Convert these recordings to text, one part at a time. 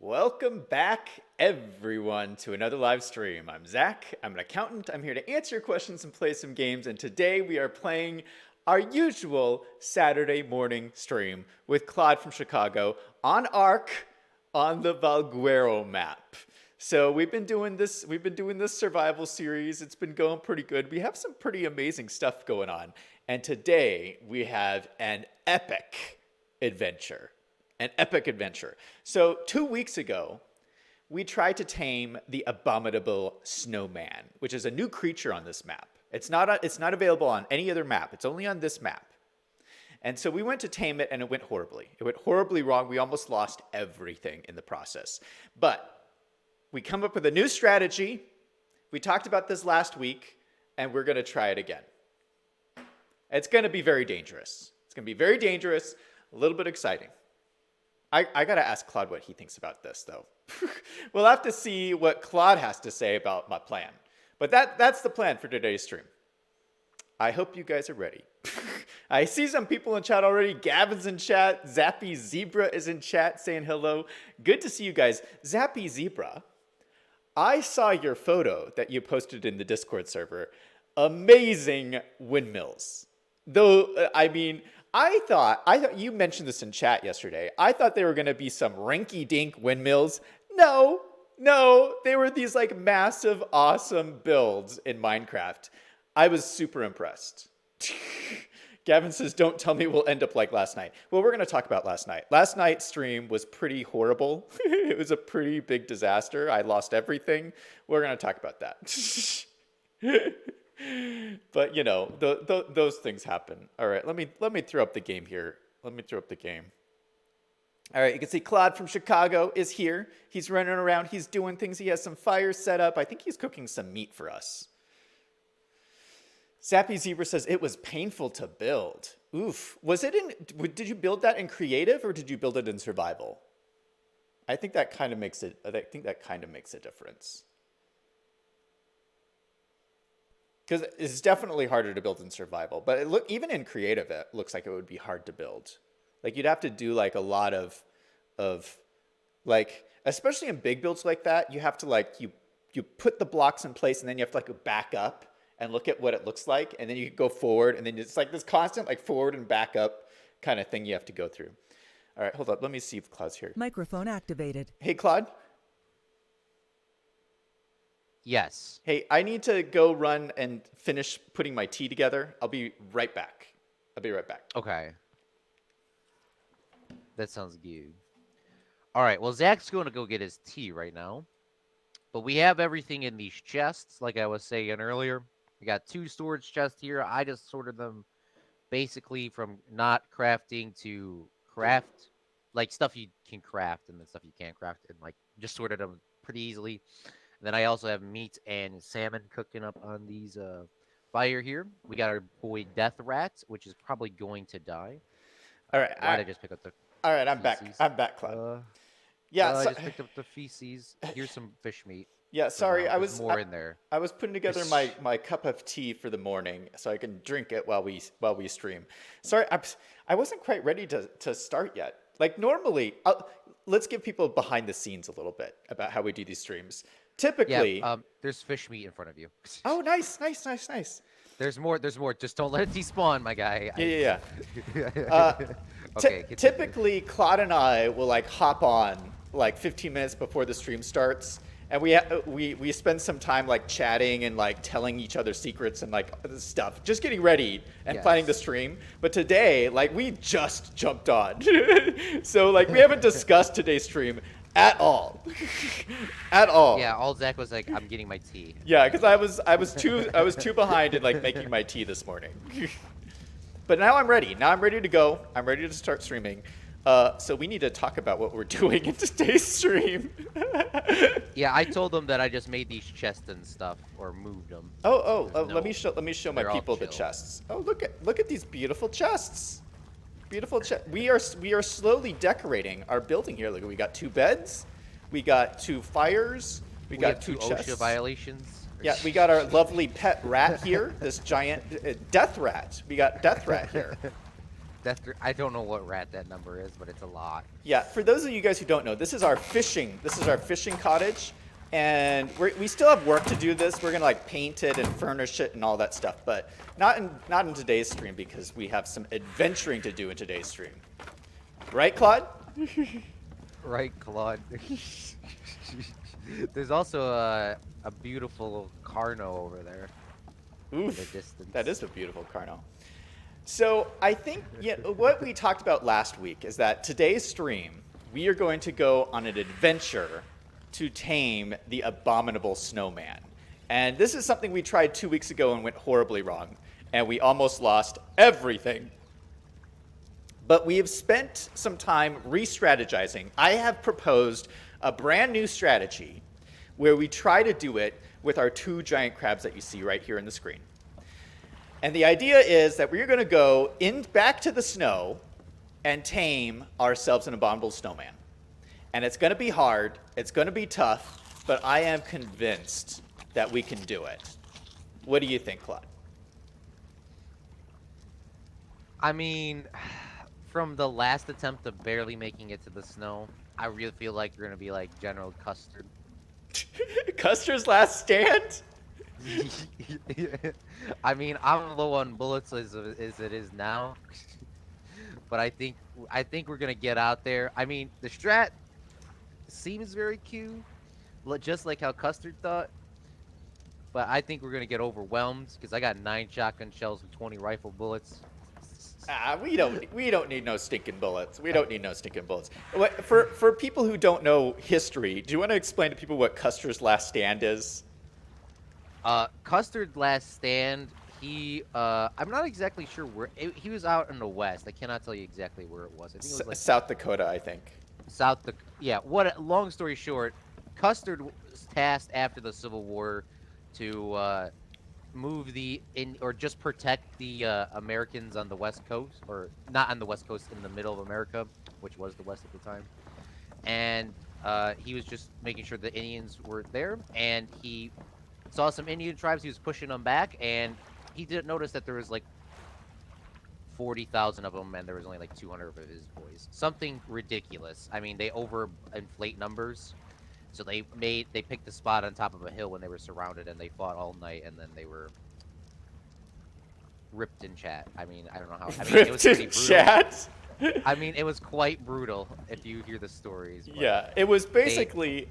Welcome back, everyone, to another live stream. I'm Zach. I'm an accountant. I'm here to answer your questions and play some games. And today we are playing our usual Saturday morning stream with Claude from Chicago on Ark on the Valguero map. So we've been doing this survival series. It's been going pretty good. We have some pretty amazing stuff going on. And today we have an epic adventure. An epic adventure. So 2 weeks ago, we tried to tame the abominable snowman, which is a new creature on this map. It's not available on any other map. It's only on this map. And so we went to tame it, and it went horribly. It went horribly wrong. We almost lost everything in the process. But we come up with a new strategy. We talked about this last week, and we're going to try it again. It's going to be very dangerous. It's going to be very dangerous, a little bit exciting. I got to ask Claude what he thinks about this, though. We'll have to see what Claude has to say about my plan. But that's the plan for today's stream. I hope you guys are ready. I see some people in chat already. Gavin's in chat. Zappy Zebra is in chat saying hello. Good to see you guys. Zappy Zebra, I saw your photo that you posted in the Discord server. Amazing windmills. Though, I mean, I thought you mentioned this in chat yesterday. I thought they were going to be some rinky-dink windmills. No, they were these like massive, awesome builds in Minecraft. I was super impressed. Gavin says, don't tell me we'll end up like last night. Well, we're going to talk about last night. Last night's stream was pretty horrible. It was a pretty big disaster. I lost everything. We're going to talk about that. But, you know, those things happen. All right, let me throw up the game here. Let me throw up the game. All right, you can see Claude from Chicago is here. He's running around. He's doing things. He has some fires set up. I think he's cooking some meat for us. Zappy Zebra says, it was painful to build. Oof. Did you build that in creative or did you build it in survival? I think that kind of makes a difference. Because it's definitely harder to build in survival, but even in creative, it looks like it would be hard to build. Like you'd have to do like a lot of like, especially in big builds like that, you have to like, you put the blocks in place and then you have to like go back up and look at what it looks like. And then you go forward and then it's like this constant like forward and back up kind of thing you have to go through. All right, hold up. Let me see if Claude's here. Microphone activated. Hey, Claude. Yes. Hey, I need to go run and finish putting my tea together. I'll be right back. Okay. That sounds good. All right. Well, Zach's going to go get his tea right now. But we have everything in these chests, like I was saying earlier. We got 2 storage chests here. I just sorted them basically from not crafting to craft. Like stuff you can craft and then stuff you can't craft. And like just sorted them pretty easily. Then I also have meat and salmon cooking up on these fire here. We got our boy Death Rat, which is probably going to die. All right. Why did I just pick up the All right, I'm feces? back. I'm back, Claude. Yeah, I just picked up the feces. Here's some fish meat. Yeah, sorry, I was more in there. I was putting together my cup of tea for the morning so I can drink it while we stream. Sorry, I wasn't quite ready to start yet. Like normally, let's give people behind the scenes a little bit about how we do these streams. Typically, yeah, there's fish meat in front of you. Oh, nice. There's more. Just don't let it despawn, my guy. Yeah. Okay. Typically, Claude and I will like hop on like 15 minutes before the stream starts, and we spend some time like chatting and like telling each other secrets and like stuff, just getting ready and planning the stream. But today, like we just jumped on, so like we haven't discussed today's stream at all. Yeah, all Zach was like, I'm getting my tea. Yeah, because I was too behind in like making my tea this morning. But now I'm ready. Now I'm ready to go. I'm ready to start streaming. So we need to talk about what we're doing in today's stream. Yeah, I told them that I just made these chests and stuff, or moved them. No. Let me show my people the chill. chests. Oh, look at these beautiful chests. Beautiful chest. We are slowly decorating our building here. Look, we got 2 beds, we got 2 fires, we got 2 chests. OSHA violations. Yeah, we got our lovely pet rat here. This giant death rat. We got death rat here. I don't know what rat that number is, but it's a lot. Yeah, for those of you guys who don't know, this is our fishing cottage, and we still have work to do this. We're gonna like paint it and furnish it and all that stuff, but not in today's stream because we have some adventuring to do in today's stream. Right, Claude? Right, Claude. There's also a beautiful Carno over there. Oof, in the distance. that is a beautiful Carno. So I think what we talked about last week is that today's stream, we are going to go on an adventure to tame the abominable snowman. And this is something we tried 2 weeks ago and went horribly wrong. And we almost lost everything. But we have spent some time re-strategizing. I have proposed a brand new strategy where we try to do it with our 2 giant crabs that you see right here in the screen. And the idea is that we're going to go back to the snow and tame ourselves an abominable snowman. And it's going to be hard, it's going to be tough, but I am convinced that we can do it. What do you think, Claude? I mean, from the last attempt of barely making it to the snow, I really feel like you're gonna be like General Custard. Custer's last stand? I mean, I'm low on bullets as it is now, but I think we're gonna get out there. I mean, the strat seems very cute, just like how Custard thought. But I think we're gonna get overwhelmed because I got 9 shotgun shells and 20 rifle bullets. We don't need no stinking bullets. We don't need no stinking bullets. For people who don't know history, do you want to explain to people what Custer's last stand is? Custard's last stand, I'm not exactly sure where, he was out in the west. I cannot tell you exactly where it was. I think it was like South Dakota, I think. Yeah, long story short, Custard was tasked after the Civil War to move or just protect the Americans on the west coast, or not on the west coast, in the middle of America, which was the west at the time. And he was just making sure the Indians were there, and he saw some Indian tribes. He was pushing them back, and he didn't notice that there was like 40,000 of them, and there was only like 200 of his boys. Something ridiculous. I mean, they overinflate numbers. So they picked a spot on top of a hill when they were surrounded, and they fought all night, and then they were ripped in chat. I mean, I don't know how. I mean, it was pretty brutal. Chat? I mean, it was quite brutal if you hear the stories. Yeah, it was basically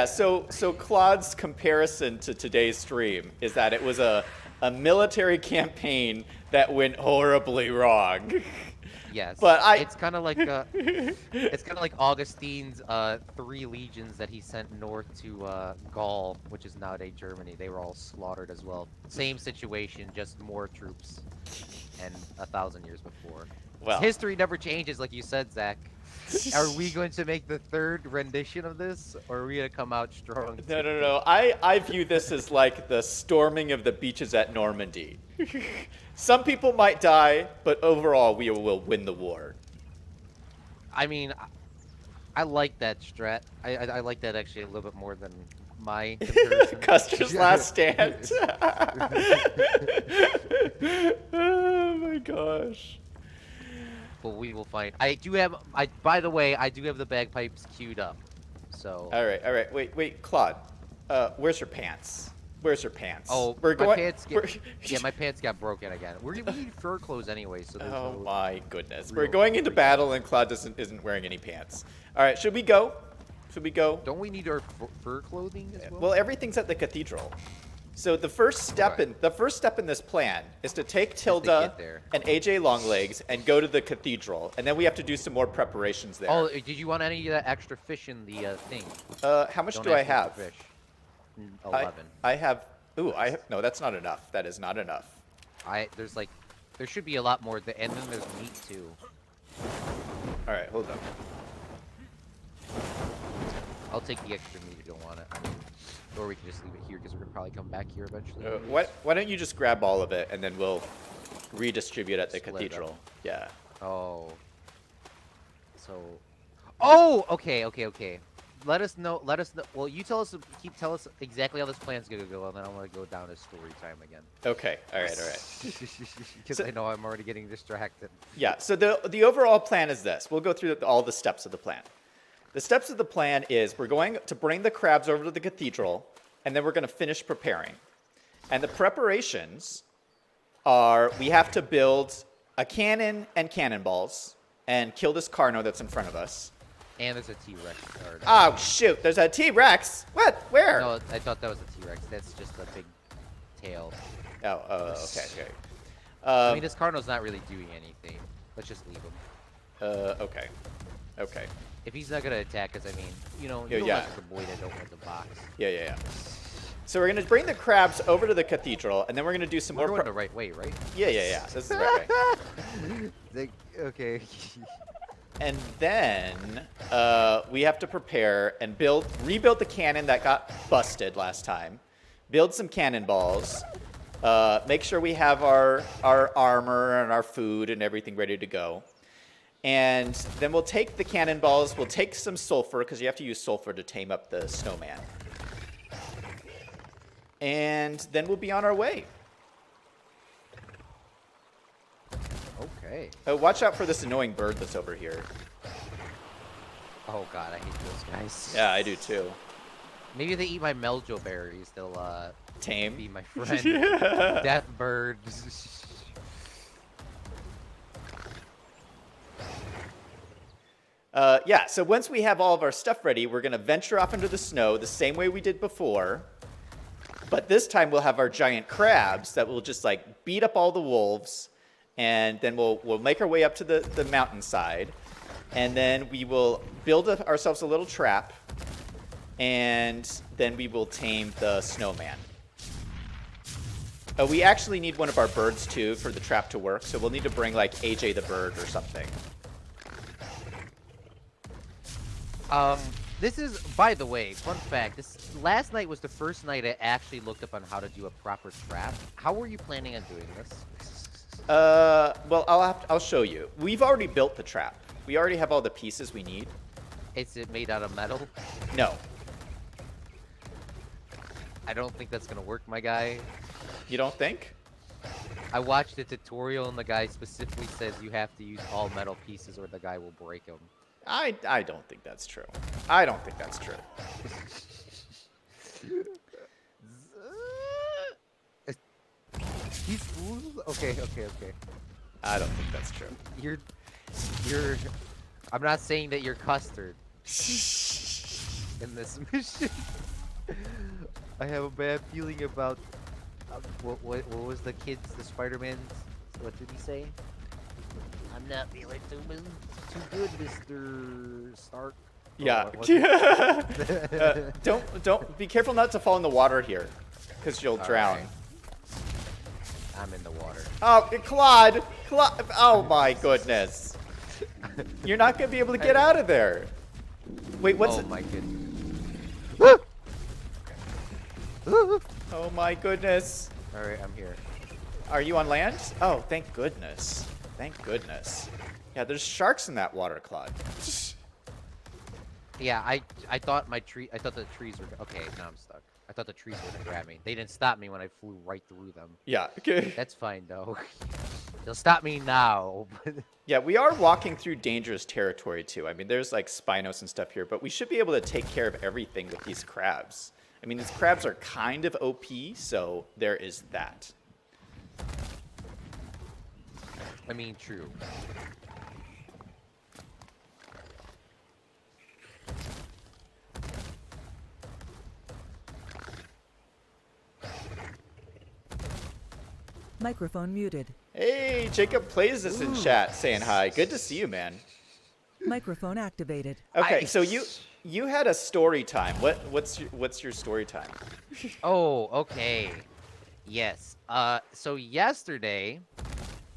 So Claude's comparison to today's stream is that it was a military campaign that went horribly wrong. Yes, but it's kind of like Augustine's 3 legions that he sent north to Gaul, which is nowadays Germany. They were all slaughtered as well. Same situation, just more troops, and 1,000 years before. Well, history never changes, like you said, Zach. Are we going to make the 3rd rendition of this, or are we going to come out strong? No. I view this as like the storming of the beaches at Normandy. Some people might die, but overall we will win the war. I mean, I like that strat. I like that actually a little bit more than my comparison. Custer's last stand. Oh my gosh. But we will find. By the way, I do have the bagpipes queued up. So. All right. Wait, Claude. Where's your pants? Where's your pants? Oh, my pants got broken again. We need fur clothes anyway, so. Oh my goodness. We're going into battle and Claude isn't wearing any pants. All right, should we go? Don't we need our fur clothing as well? Well, everything's at the cathedral. So the first step in this plan is to take Tilda and AJ Longlegs and go to the cathedral, and then we have to do some more preparations there. Oh, did you want any of that extra fish in the thing? How much do I have? Fish. 11. I have. No, that's not enough. That is not enough. There should be a lot more, and then there's meat too. All right, hold on. I'll take the extra meat if you don't want it. Or we can just leave it here because we're gonna probably come back here eventually. Why don't you just grab all of it and then we'll redistribute at the cathedral? Yeah. Oh. So. Oh, okay. let us know. Let us know. Well, you tell us. Tell us exactly how this plan's gonna go, and then I want to go down to story time again. Okay. All right. Because So- I know I'm already getting distracted. Yeah. So the overall plan is this. We'll go through all the steps of the plan. The steps of the plan is we're going to bring the crabs over to the cathedral, and then we're going to finish preparing. And the preparations are we have to build a cannon and cannonballs and kill this Carno that's in front of us. And there's a T-Rex. Oh, shoot. There's a T-Rex. What? Where? No, I thought that was a T-Rex. That's just a big tail. Oh, okay. I mean, this Cardinal's not really doing anything. Let's just leave him. Okay. If he's not gonna attack us, I mean, you know, Yeah, you don't yeah. mess with the boy that don't want the box. Yeah. So we're going to bring the crabs over to the cathedral, and then we're going to do some We're more... going the right way, right? Yeah. This is the right way. Okay. And then we have to prepare and rebuild the cannon that got busted last time. Build some cannonballs. Make sure we have our armor and our food and everything ready to go. And then we'll take the cannonballs. We'll take some sulfur, because you have to use sulfur to tame up the snowman. And then we'll be on our way. Okay. Watch out for this annoying bird that's over here. Oh god, I hate those guys. Yeah, I do too. Maybe if they eat my Meljo berries, they'll be Tame. my friend. Yeah. Death birds. Yeah, so once we have all of our stuff ready, we're going to venture off into the snow the same way we did before. But this time we'll have our giant crabs that will just like beat up all the wolves. And then we'll make our way up to the mountainside. And then we will build ourselves a little trap. And then we will tame the snowman. We actually need one of our birds too for the trap to work. So we'll need to bring like AJ the bird or something. This is, by the way, fun fact. Last night was the first night I actually looked up on how to do a proper trap. How were you planning on doing this? Well, I'll show you. We've already built the trap. We already have all the pieces we need. Is it made out of metal? No. I don't think that's gonna work, my guy. You don't think? I watched the tutorial and the guy specifically says you have to use all metal pieces or the guy will break them. I don't think that's true. I don't think that's true. Okay. I don't think that's true. You're. I'm not saying that you're custard in this mission. I have a bad feeling about what was the Spider-Man? What did he say? I'm not feeling too good, Mr. Stark. Yeah. Don't be careful not to fall in the water here, because you'll drown. Right. I'm in the water. Oh, Claude! Oh my goodness! You're not gonna be able to get out of there. Wait, what's? Oh my goodness. Oh my goodness! All right, I'm here. Are you on land? Oh, thank goodness. Thank goodness. Yeah, there's sharks in that water, Claude. Yeah, I thought the trees were okay. Now I'm stuck. I thought the trees were gonna grab me. They didn't stop me when I flew right through them. Yeah. Okay. That's fine though. They'll stop me now. Yeah, we are walking through dangerous territory too. I mean, there's like Spinos and stuff here, but we should be able to take care of everything with these crabs. I mean, these crabs are kind of OP, so there is that. I mean, true. Microphone muted. Hey, Jacob plays this in chat saying hi. Good to see you, man. Microphone activated. Okay, so you had a story time. What's your story time? Oh, okay. Yes. So yesterday,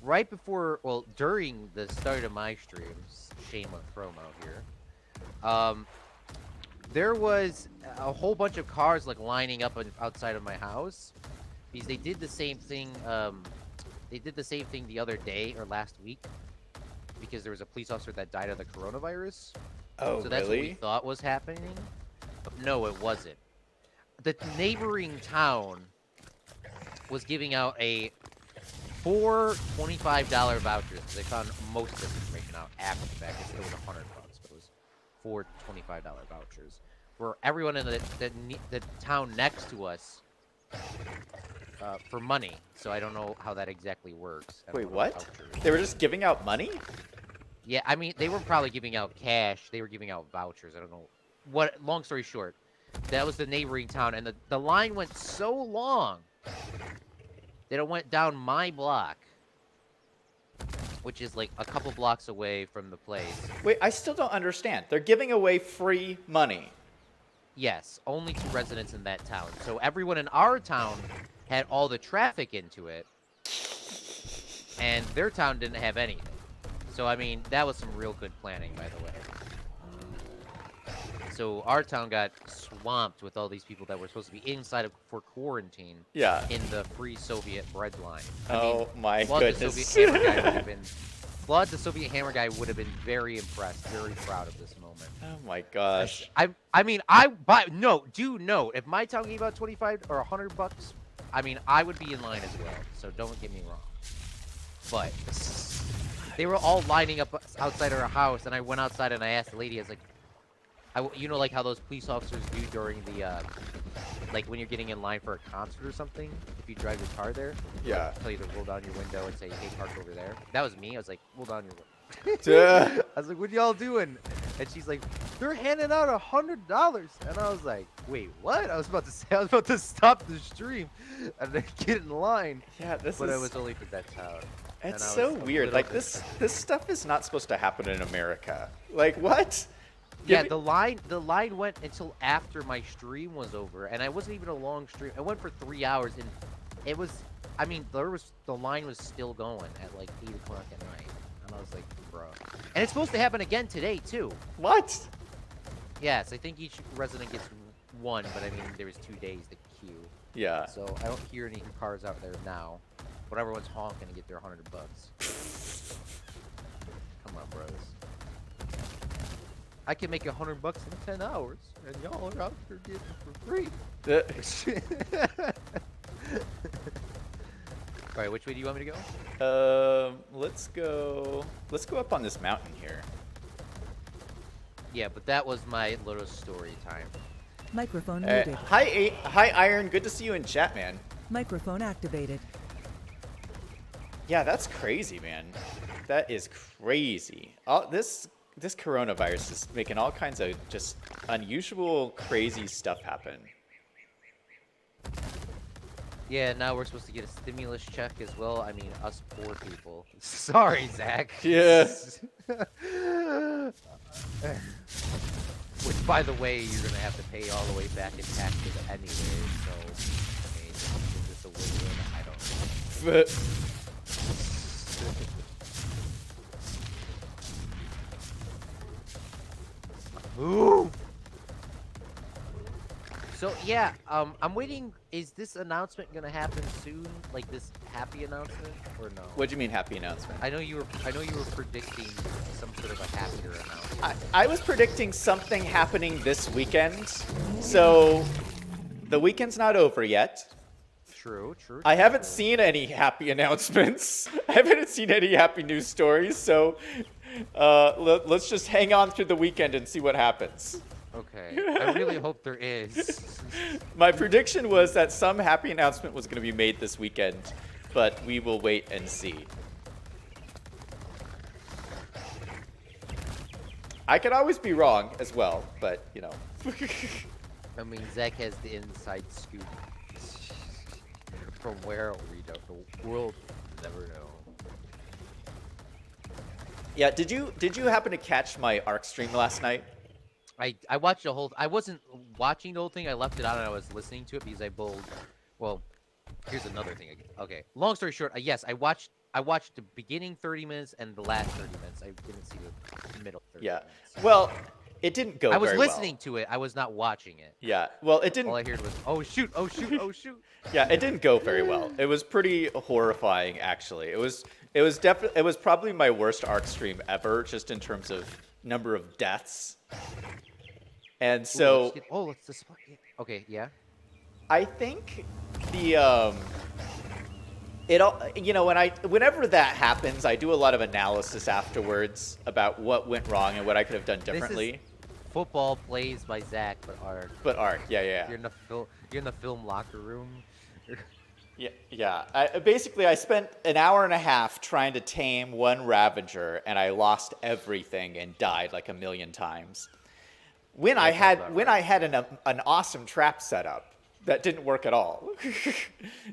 right before, well, during the start of my streams, shameless promo here, there was a whole bunch of cars like lining up outside of my house because they did the same thing. They did the same thing the other day or last week because there was a police officer that died of the coronavirus. Oh, So that's what we really? thought was happening. But no, it wasn't. The neighboring town was giving out four $25 vouchers. They found most of this information out after the fact. It was $100, but it was four $25 vouchers for everyone in the town next to us for money. So I don't know how that exactly works. I don't Wait, know what? vouchers. They were just giving out money? Yeah, I mean, they weren't probably giving out cash. They were giving out vouchers. I don't know. Long story short, that was the neighboring town, and the line went so long that it went down my block, which is like a couple blocks away from the place. Wait, I still don't understand. They're giving away free money. Yes, only to residents in that town. So everyone in our town had all the traffic into it, and their town didn't have anything. So, I mean, that was some real good planning, by the way. So our town got swamped with all these people that were supposed to be inside for quarantine. Yeah. In the free Soviet bread line. Oh my Claude, goodness. Claude, the Soviet hammer guy, would have been very impressed, very proud of this moment. Oh my gosh. No, do note, if my town gave out 25 or $100, I mean, I would be in line as well. So don't get me wrong. But they were all lining up outside our house, and I went outside and I asked the lady, I was like, you know, like how those police officers do during the, like when you're getting in line for a concert or something, if you drive your car there, Yeah. like, tell you to roll down your window and say, hey, park over there. That was me. I was like, roll down your window. Duh. I was like, what y'all doing? And she's like, they're handing out $100. And I was like, wait, what? I was about to stop the stream and then get in line. Yeah, But it was only for that town. It's so weird. Like this stuff is not supposed to happen in America. Like what? Yeah, the line went until after my stream was over, and it wasn't even a long stream. It went for 3 hours, and it was, I mean, the line was still going at like 8 o'clock at night, and I was like, bro. And it's supposed to happen again today too. What? Yes, I think each resident gets one, but I mean, there was 2 days to queue. Yeah. So I don't hear any cars out there now, but everyone's honking to get their $100. Come on, bros. I can make $100 in 10 hours, and y'all are out here getting it for free. All right, which way do you want me to go? Let's go up on this mountain here. Yeah, but that was my little story time. Microphone muted. Hi Iron, good to see you in chat, man. Microphone activated. Yeah, that's crazy, man. That is crazy. This coronavirus is making all kinds of just unusual, crazy stuff happen. Yeah, now we're supposed to get a stimulus check as well. I mean, us poor people. Sorry, Zach. Yeah. Which, by the way, you're gonna have to pay all the way back in taxes anyway. So, I mean, is this a win-win? I don't know. Ooh. So yeah, I'm waiting. Is this announcement gonna happen soon? Like this happy announcement, or no? What do you mean happy announcement? I know you were predicting some sort of a happier announcement. I was predicting something happening this weekend. So the weekend's not over yet. True. I haven't seen any happy announcements. I haven't seen any happy news stories. So let's just hang on through the weekend and see what happens. Okay. I really hope there is. My prediction was that some happy announcement was going to be made this weekend, but we will wait and see. I could always be wrong as well, but, you know. I mean, Zach has the inside scoop. From where we don't, the world will never know. Yeah, did you happen to catch my ARC stream last night? I watched the whole. I wasn't watching the whole thing. I left it on and I was listening to it because I bowled. Well, here's another thing. Okay, long story short, yes, I watched the beginning 30 minutes and the last 30 minutes. I didn't see the middle 30 minutes. Well, it didn't go I was very well. listening to it. I was not watching it. Yeah. Well, it didn't. All I heard was, oh shoot, oh shoot, oh shoot. Yeah, it didn't go very well. It was pretty horrifying, actually. It was definitely, it was probably my worst Ark stream ever, just in terms of number of deaths. And Ooh, so let's get, oh, let's just okay, yeah. I think the it all, you know, whenever that happens, I do a lot of analysis afterwards about what went wrong and what I could have done differently. This is football plays by Zach, but Ark. But Ark, yeah. You're in the film locker room. Yeah. Basically, I spent an hour and a half trying to tame one Ravager, and I lost everything and died like a million times. When I had an awesome trap setup that didn't work at all.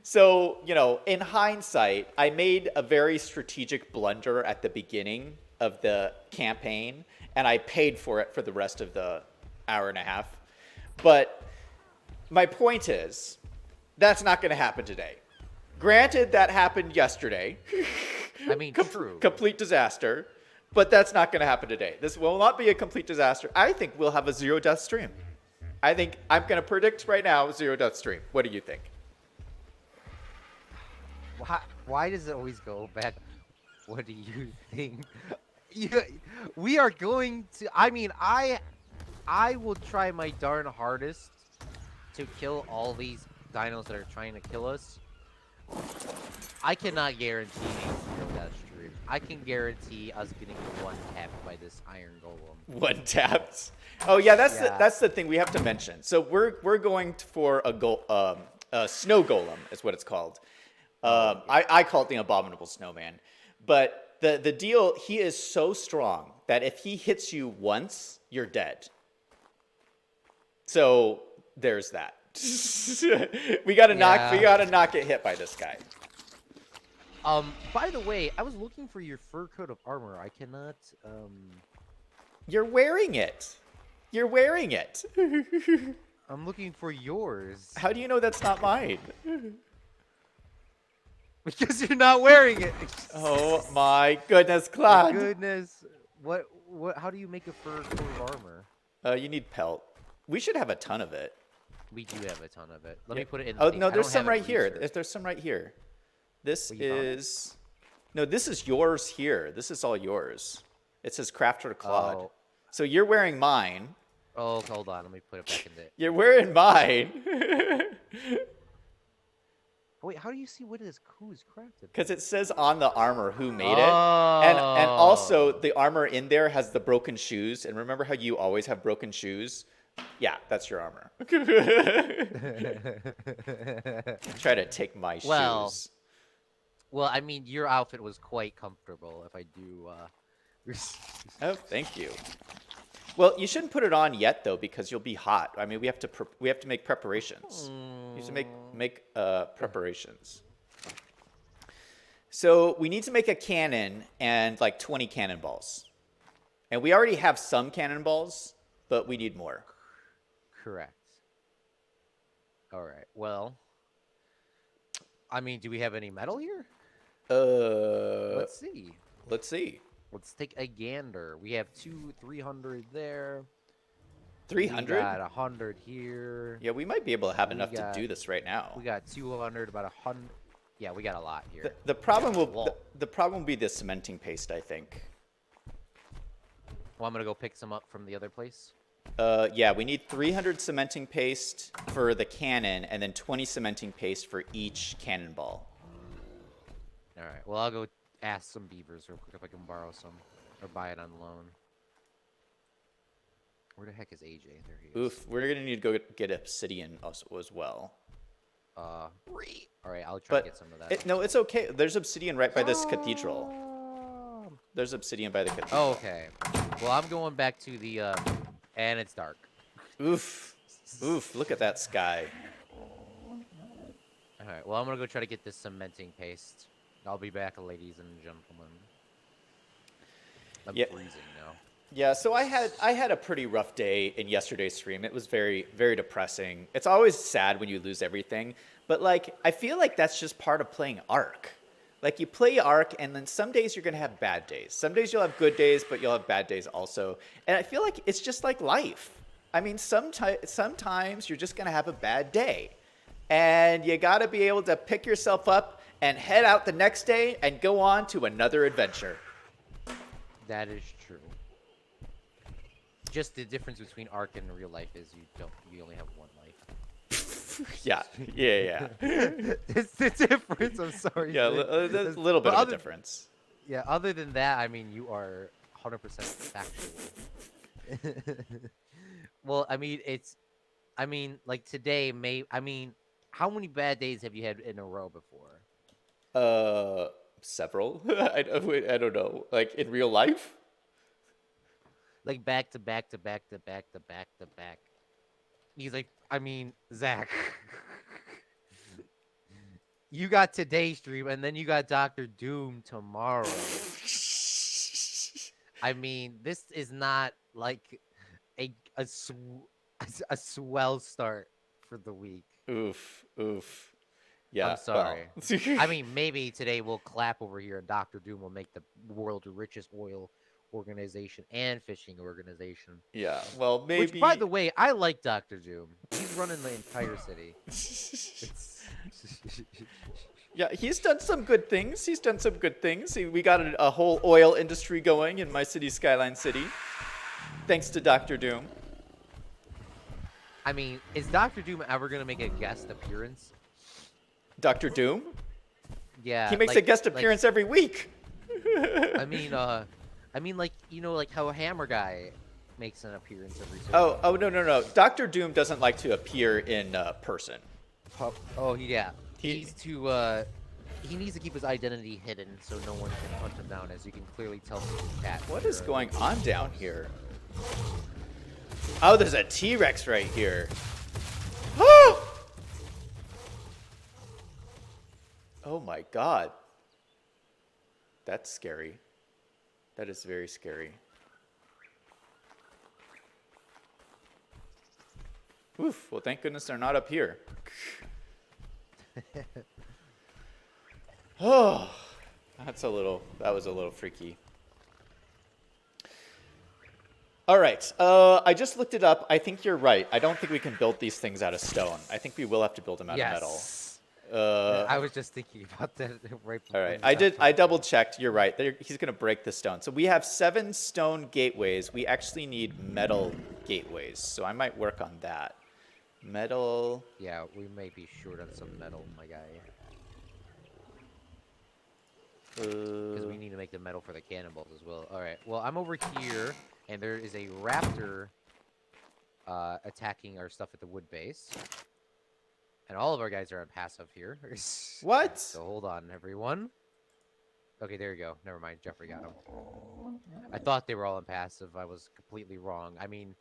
So, you know, in hindsight, I made a very strategic blunder at the beginning of the campaign, and I paid for it for the rest of the hour and a half. But my point is, that's not going to happen today. Granted, that happened yesterday. I mean, true. Complete disaster. But that's not going to happen today. This will not be a complete disaster. I think we'll have a 0-death stream. I think I'm going to predict right now 0-death stream. What do you think? Why does it always go back? What do you think? We are going to. I mean, I will try my darn hardest to kill all these dinos that are trying to kill us. I cannot guarantee a 0-death stream. I can guarantee us getting one tapped by this iron golem. One tapped. Oh yeah, that's the thing we have to mention. So we're going for a snow golem is what it's called. I call it the abominable snowman. But the deal, he is so strong that if he hits you once, you're dead. So there's that. we gotta not get hit by this guy. By the way, I was looking for your fur coat of armor. I cannot. You're wearing it. You're wearing it. I'm looking for yours. How do you know that's not mine? Because you're not wearing it. Oh my goodness, Claude. My goodness. What? How do you make a fur coat of armor? You need pelt. We should have a ton of it. We do have a ton of it. Let me put it in. Oh no, there's some right here. There's some right here. This is no. This is yours here. This is all yours. It says Crafter Claude. Oh. So you're wearing mine. Oh, hold on. Let me put it back in there. You're wearing mine. Wait, how do you see who's crafted? Because it says on the armor who made it, and also the armor in there has the broken shoes. And remember how you always have broken shoes? Yeah, that's your armor. Try to take my shoes. Well, I mean, your outfit was quite comfortable. If I do. Oh, thank you. Well, you shouldn't put it on yet though, because you'll be hot. I mean, we have to make preparations. You have to make preparations. So we need to make a cannon and like 20 cannonballs, and we already have some cannonballs, but we need more. Correct. All right. Well, I mean, do we have any metal here? Let's see. Let's see. Let's take a gander. We have 300 there. 300? We got 100 here. Yeah, we might be able to have enough to do this right now. We got 200, about 100. Yeah, we got a lot here. The problem will be the cementing paste, I think. Well, I'm gonna go pick some up from the other place. Yeah, we need 300 cementing paste for the cannon, and then 20 cementing paste for each cannonball. All right. Well, I'll go ask some beavers real quick if I can borrow some or buy it on loan. Where the heck is AJ? There he is. Oof, we're gonna need to go get obsidian as well. All right, I'll try to get some of that. No, it's okay. There's obsidian right by this cathedral. There's obsidian by the cathedral. Oh, okay. Well, I'm going back to the and it's dark. Oof. Oof, look at that sky. All right. Well, I'm gonna go try to get this cementing paste. I'll be back, ladies and gentlemen. I'm freezing now. Yeah, so I had a pretty rough day in yesterday's stream. It was very, very depressing. It's always sad when you lose everything, but like I feel like that's just part of playing Ark. Like you play Ark, and then some days you're gonna have bad days. Some days you'll have good days, but you'll have bad days also. And I feel like it's just like life. I mean, sometimes you're just gonna have a bad day, and you gotta be able to pick yourself up and head out the next day and go on to another adventure. That is true. Just the difference between Ark and real life is you only have one life. Yeah. It's the difference. I'm sorry. Yeah, there's a little bit of a difference. Yeah, other than that, I mean, you are 100% factual. Well, I mean, like today, how many bad days have you had in a row before? Several. I don't know. Like in real life? Like back to back to back to back to back to back. He's like, I mean, Zach, you got today's stream, and then you got Doctor Doom tomorrow. I mean, this is not like a swell start for the week. Oof. Yeah. I'm sorry. Well. I mean, maybe today we'll clap over here, and Doctor Doom will make the world's richest oil organization and fishing organization. Yeah. Well, maybe. Which, by the way, I like Doctor Doom. He's running the entire city. Yeah, he's done some good things. We got a whole oil industry going in my city, Skyline City, thanks to Doctor Doom. I mean, is Doctor Doom ever gonna make a guest appearance? Doctor Doom? Yeah. He makes a guest appearance every week. I mean, like, you know, like how a Hammer Guy makes an appearance every so Oh, no. Doctor Doom doesn't like to appear in person. Oh, yeah. He needs to keep his identity hidden so no one can hunt him down, as you can clearly tell from his cat. What is going on down here? Oh, there's a T-Rex right here. Oh my god. That's scary. That is very scary. Oof, well thank goodness they're not up here. Oh, that was a little freaky. All right, I just looked it up. I think you're right. I don't think we can build these things out of stone. I think we will have to build them out of metal. I was just thinking about that right before. All right, I double checked. You're right. He's gonna break the stone. So we have 7 stone gateways. We actually need metal gateways. So I might work on that. Metal. Yeah, we may be short on some metal, my guy. Because we need to make the metal for the cannonballs as well. All right. Well, I'm over here, and there is a raptor attacking our stuff at the wood base. And all of our guys are on passive here. What? So hold on, everyone. Okay, there you go. Never mind. Jeffrey got him. I thought they were all on passive. I was completely wrong. I mean...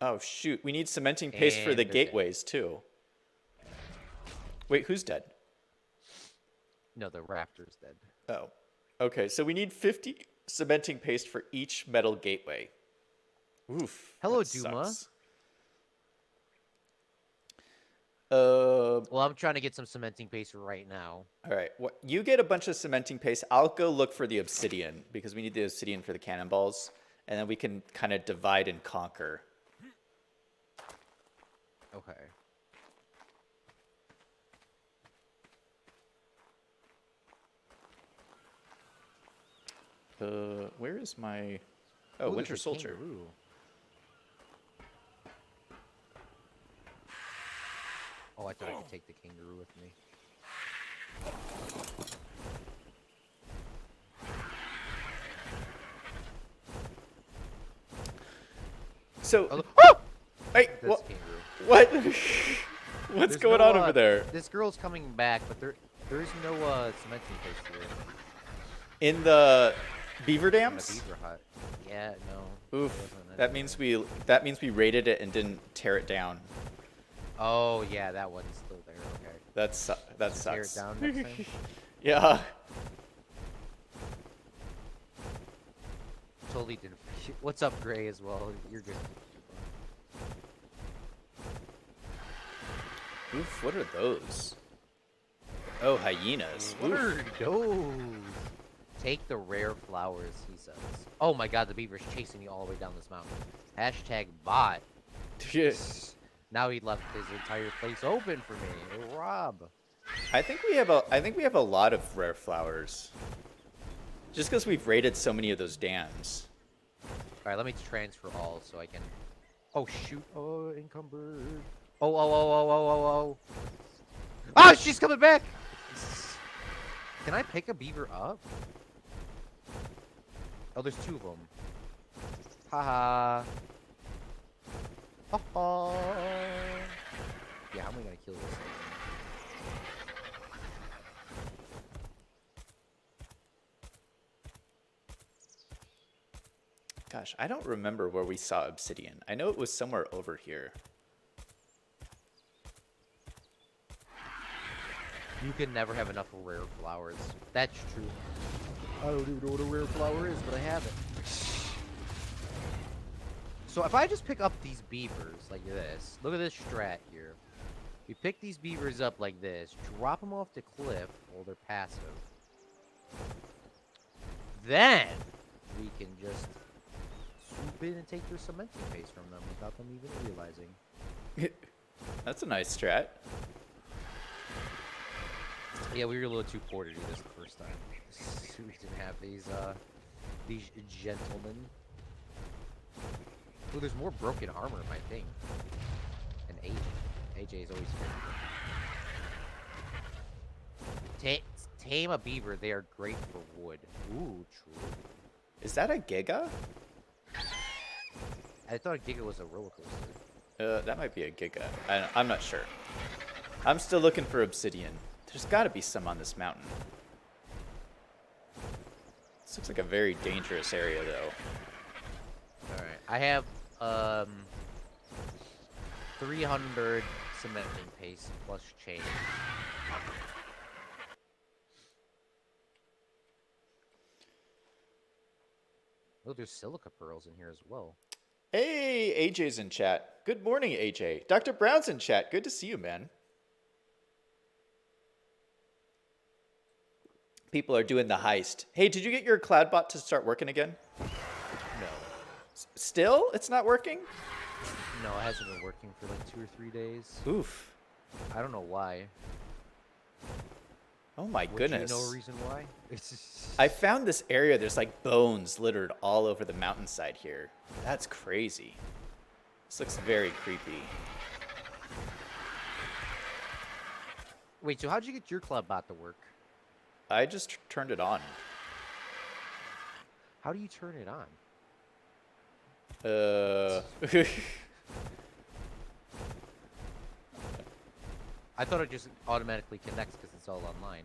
Oh, shoot. We need cementing paste for the gateways, too. Wait, who's dead? No, the raptor's dead. Oh. Okay, so we need 50 cementing paste for each metal gateway. Oof. Hello, Duma. Well, I'm trying to get some cementing paste right now. All right. You get a bunch of cementing paste. I'll go look for the obsidian, because we need the obsidian for the cannonballs. And then we can kind of divide and conquer. Okay. Where is my... Oh, Winter Soldier. Kangaroo. Oh, I thought I could take the kangaroo with me. So... Oh, hey, that's kangaroo. what? What's There's going no, on over there? This girl's coming back, but there is no cementing paste here. In the beaver In the dams? beaver hut. Yeah, no. Oof. That means we raided it and didn't tear it down. Oh yeah, that one's still there. Okay. That sucks. Tear it down next time. Yeah. Totally didn't. What's up, Gray? As well. You're good. Oof. What are those? Oh, hyenas. What Oof. are those? Take the rare flowers, he says. Oh my god, the beaver's chasing me all the way down this mountain. Hashtag bot. Yes. Now he left his entire place open for me. Rob. I think we have a lot of rare flowers. Just because we've raided so many of those dams. All right, let me transfer all so I can. Oh shoot! Oh, encumbered. Oh! Oh, she's coming back. Can I pick a beaver up? Oh, there's 2 of them. Haha. Oh. Yeah, how am I gonna kill this thing? Gosh, I don't remember where we saw obsidian. I know it was somewhere over here. You can never have enough rare flowers. That's true. I don't even know what a rare flower is, but I have it. So if I just pick up these beavers like this, look at this strat here. We pick these beavers up like this, drop them off the cliff while they're passive. Then we can just swoop in and take their cementing paste from them without them even realizing. That's a nice strat. Yeah, we were a little too poor to do this the first time. We didn't have these gentlemen. Oh, there's more broken armor in my thing. And AJ. AJ is always good. Tame a beaver. They are great for wood. Ooh, true. Is that a giga? I thought a giga was a roller coaster. That might be a giga. I'm not sure. I'm still looking for obsidian. There's got to be some on this mountain. This looks like a very dangerous area, though. All right, I have 300 cementing paste plus chain. Oh, there's silica pearls in here as well. Hey, AJ's in chat. Good morning, AJ. Dr. Brown's in chat. Good to see you, man. People are doing the heist. Hey, did you get your cloud bot to start working again? No. Still? It's not working? No, it hasn't been working for like 2 or 3 days. Oof. I don't know why. Oh my goodness. Do you know a reason why? I found this area. There's like bones littered all over the mountainside here. That's crazy. This looks very creepy. Wait, so how'd you get your cloud bot to work? I just turned it on. How do you turn it on? I thought it just automatically connects because it's all online.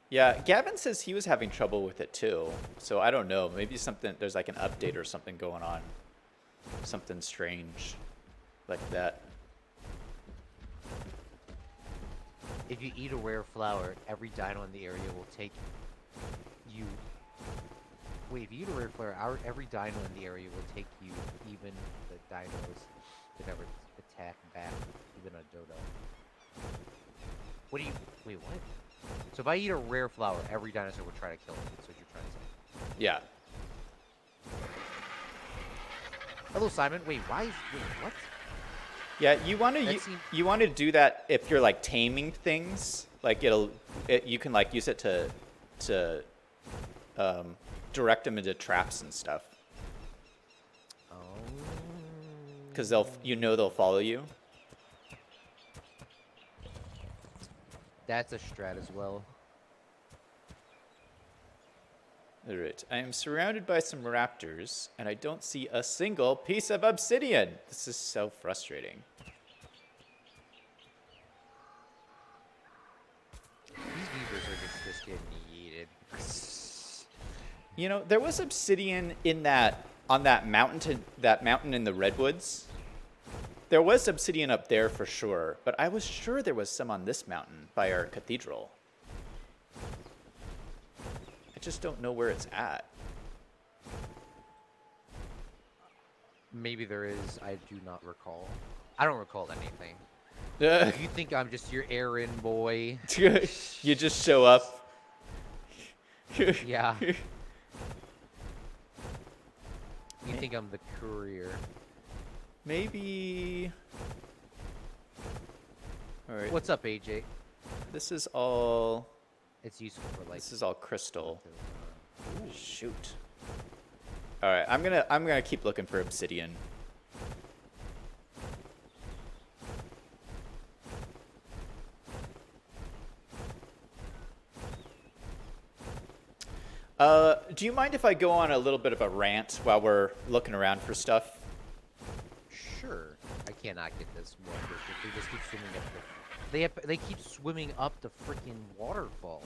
Yeah, Gavin says he was having trouble with it too. So I don't know. Maybe there's like an update or something going on. Something strange like that. If you eat a rare flower, every dino in the area will take you. Wait, if you eat a rare flower, every dino in the area will take you, even the dinos that never attack back, even a dodo. What do you? Wait, what? So if I eat a rare flower, every dinosaur will try to kill me. That's what you're trying to say. Yeah. Hello, Simon. Wait, wait, what? Yeah, you want to do that if you're like taming things. Like you can like use it to direct them into traps and stuff. Oh. Because they'll follow you. That's a strat as well. All right, I am surrounded by some raptors, and I don't see a single piece of obsidian. This is so frustrating. These beavers are just getting yeeted. You know, there was obsidian on that mountain in the redwoods. There was obsidian up there for sure, but I was sure there was some on this mountain by our cathedral. I just don't know where it's at. Maybe there is. I do not recall. I don't recall anything. You think I'm just your errand boy? You just show up. Yeah. You think I'm the courier? Maybe. All right. What's up, AJ? This is all. It's useful for like. This is all crystal. Ooh. Shoot. All right, I'm gonna keep looking for obsidian. Do you mind if I go on a little bit of a rant while we're looking around for stuff? Sure. I cannot get this one. They just keep swimming up the. They keep swimming up the freaking waterfall.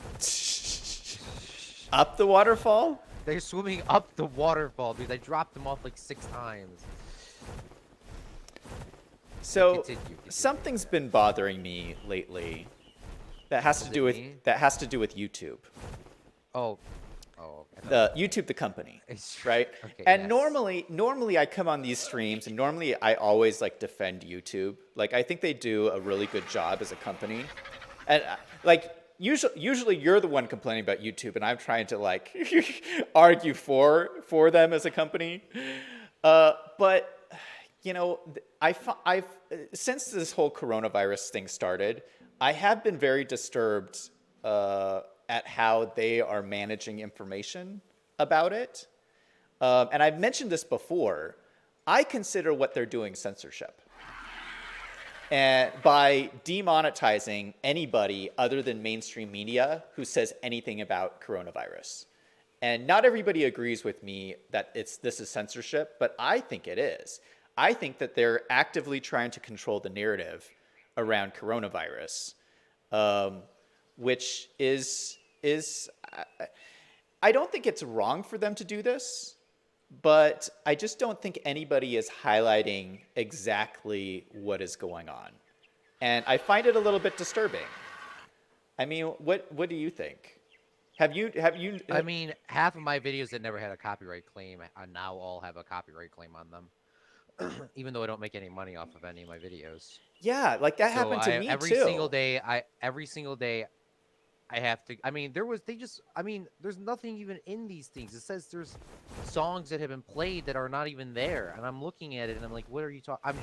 Up the waterfall? They're swimming up the waterfall, dude. I dropped them off like 6 times. So Continue. something's been bothering me lately. That has to do with YouTube. Oh. Oh. Okay. The YouTube, the company, right? Okay, and yes. normally I come on these streams, and normally I always like defend YouTube. Like I think they do a really good job as a company, and like usually you're the one complaining about YouTube, and I'm trying to like argue for them as a company. But you know, I've since this whole coronavirus thing started, I have been very disturbed at how they are managing information about it. And I've mentioned this before. I consider what they're doing censorship. And by demonetizing anybody other than mainstream media who says anything about coronavirus. And not everybody agrees with me that this is censorship, but I think it is. I think that they're actively trying to control the narrative around coronavirus, which is I don't think it's wrong for them to do this, but I just don't think anybody is highlighting exactly what is going on. And I find it a little bit disturbing. I mean, what do you think? Have you I mean, half of my videos that never had a copyright claim now all have a copyright claim on them. Even though I don't make any money off of any of my videos. Yeah, like that happened to me every too. Single day I have to. I mean, there's nothing even in these things. It says there's songs that have been played that are not even there, and I'm looking at it and I'm like, what are you talking? I'm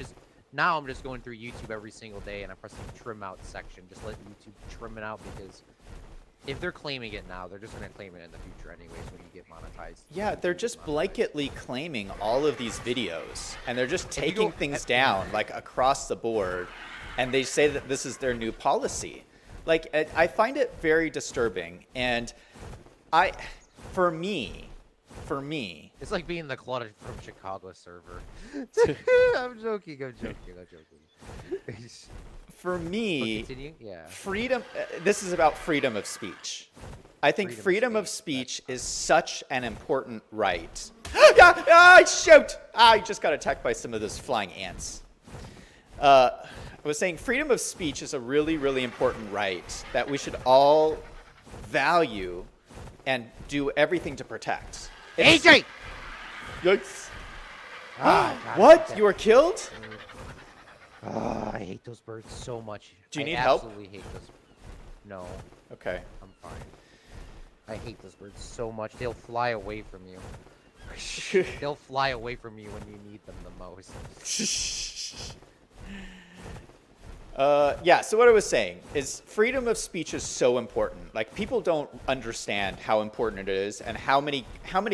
just going through YouTube every single day and I'm pressing trim out section. Just let YouTube trim it out, because if they're claiming it now, they're just gonna claim it in the future anyways when you get monetized. Yeah, they're just blanketly claiming all of these videos, and they're just taking things down like across the board, and they say that this is their new policy. Like, I find it very disturbing, and for me, It's like being the Claude from Chicago server. I'm joking. for me, Continue? Yeah. freedom, this is about freedom of speech. I think freedom of speech is such an important right. Shoot! I just got attacked by some of those flying ants. I was saying freedom of speech is a really, really important right that we should all value and do everything to protect. AJ! Yikes. God, What? You were killed? I hate those birds so much. Do you need I help? absolutely hate those. No, Okay. I'm fine. I hate those birds so much. They'll fly away from you. They'll fly away from you when you need them the most. Yeah, so what I was saying is freedom of speech is so important. Like, people don't understand how important it is and how many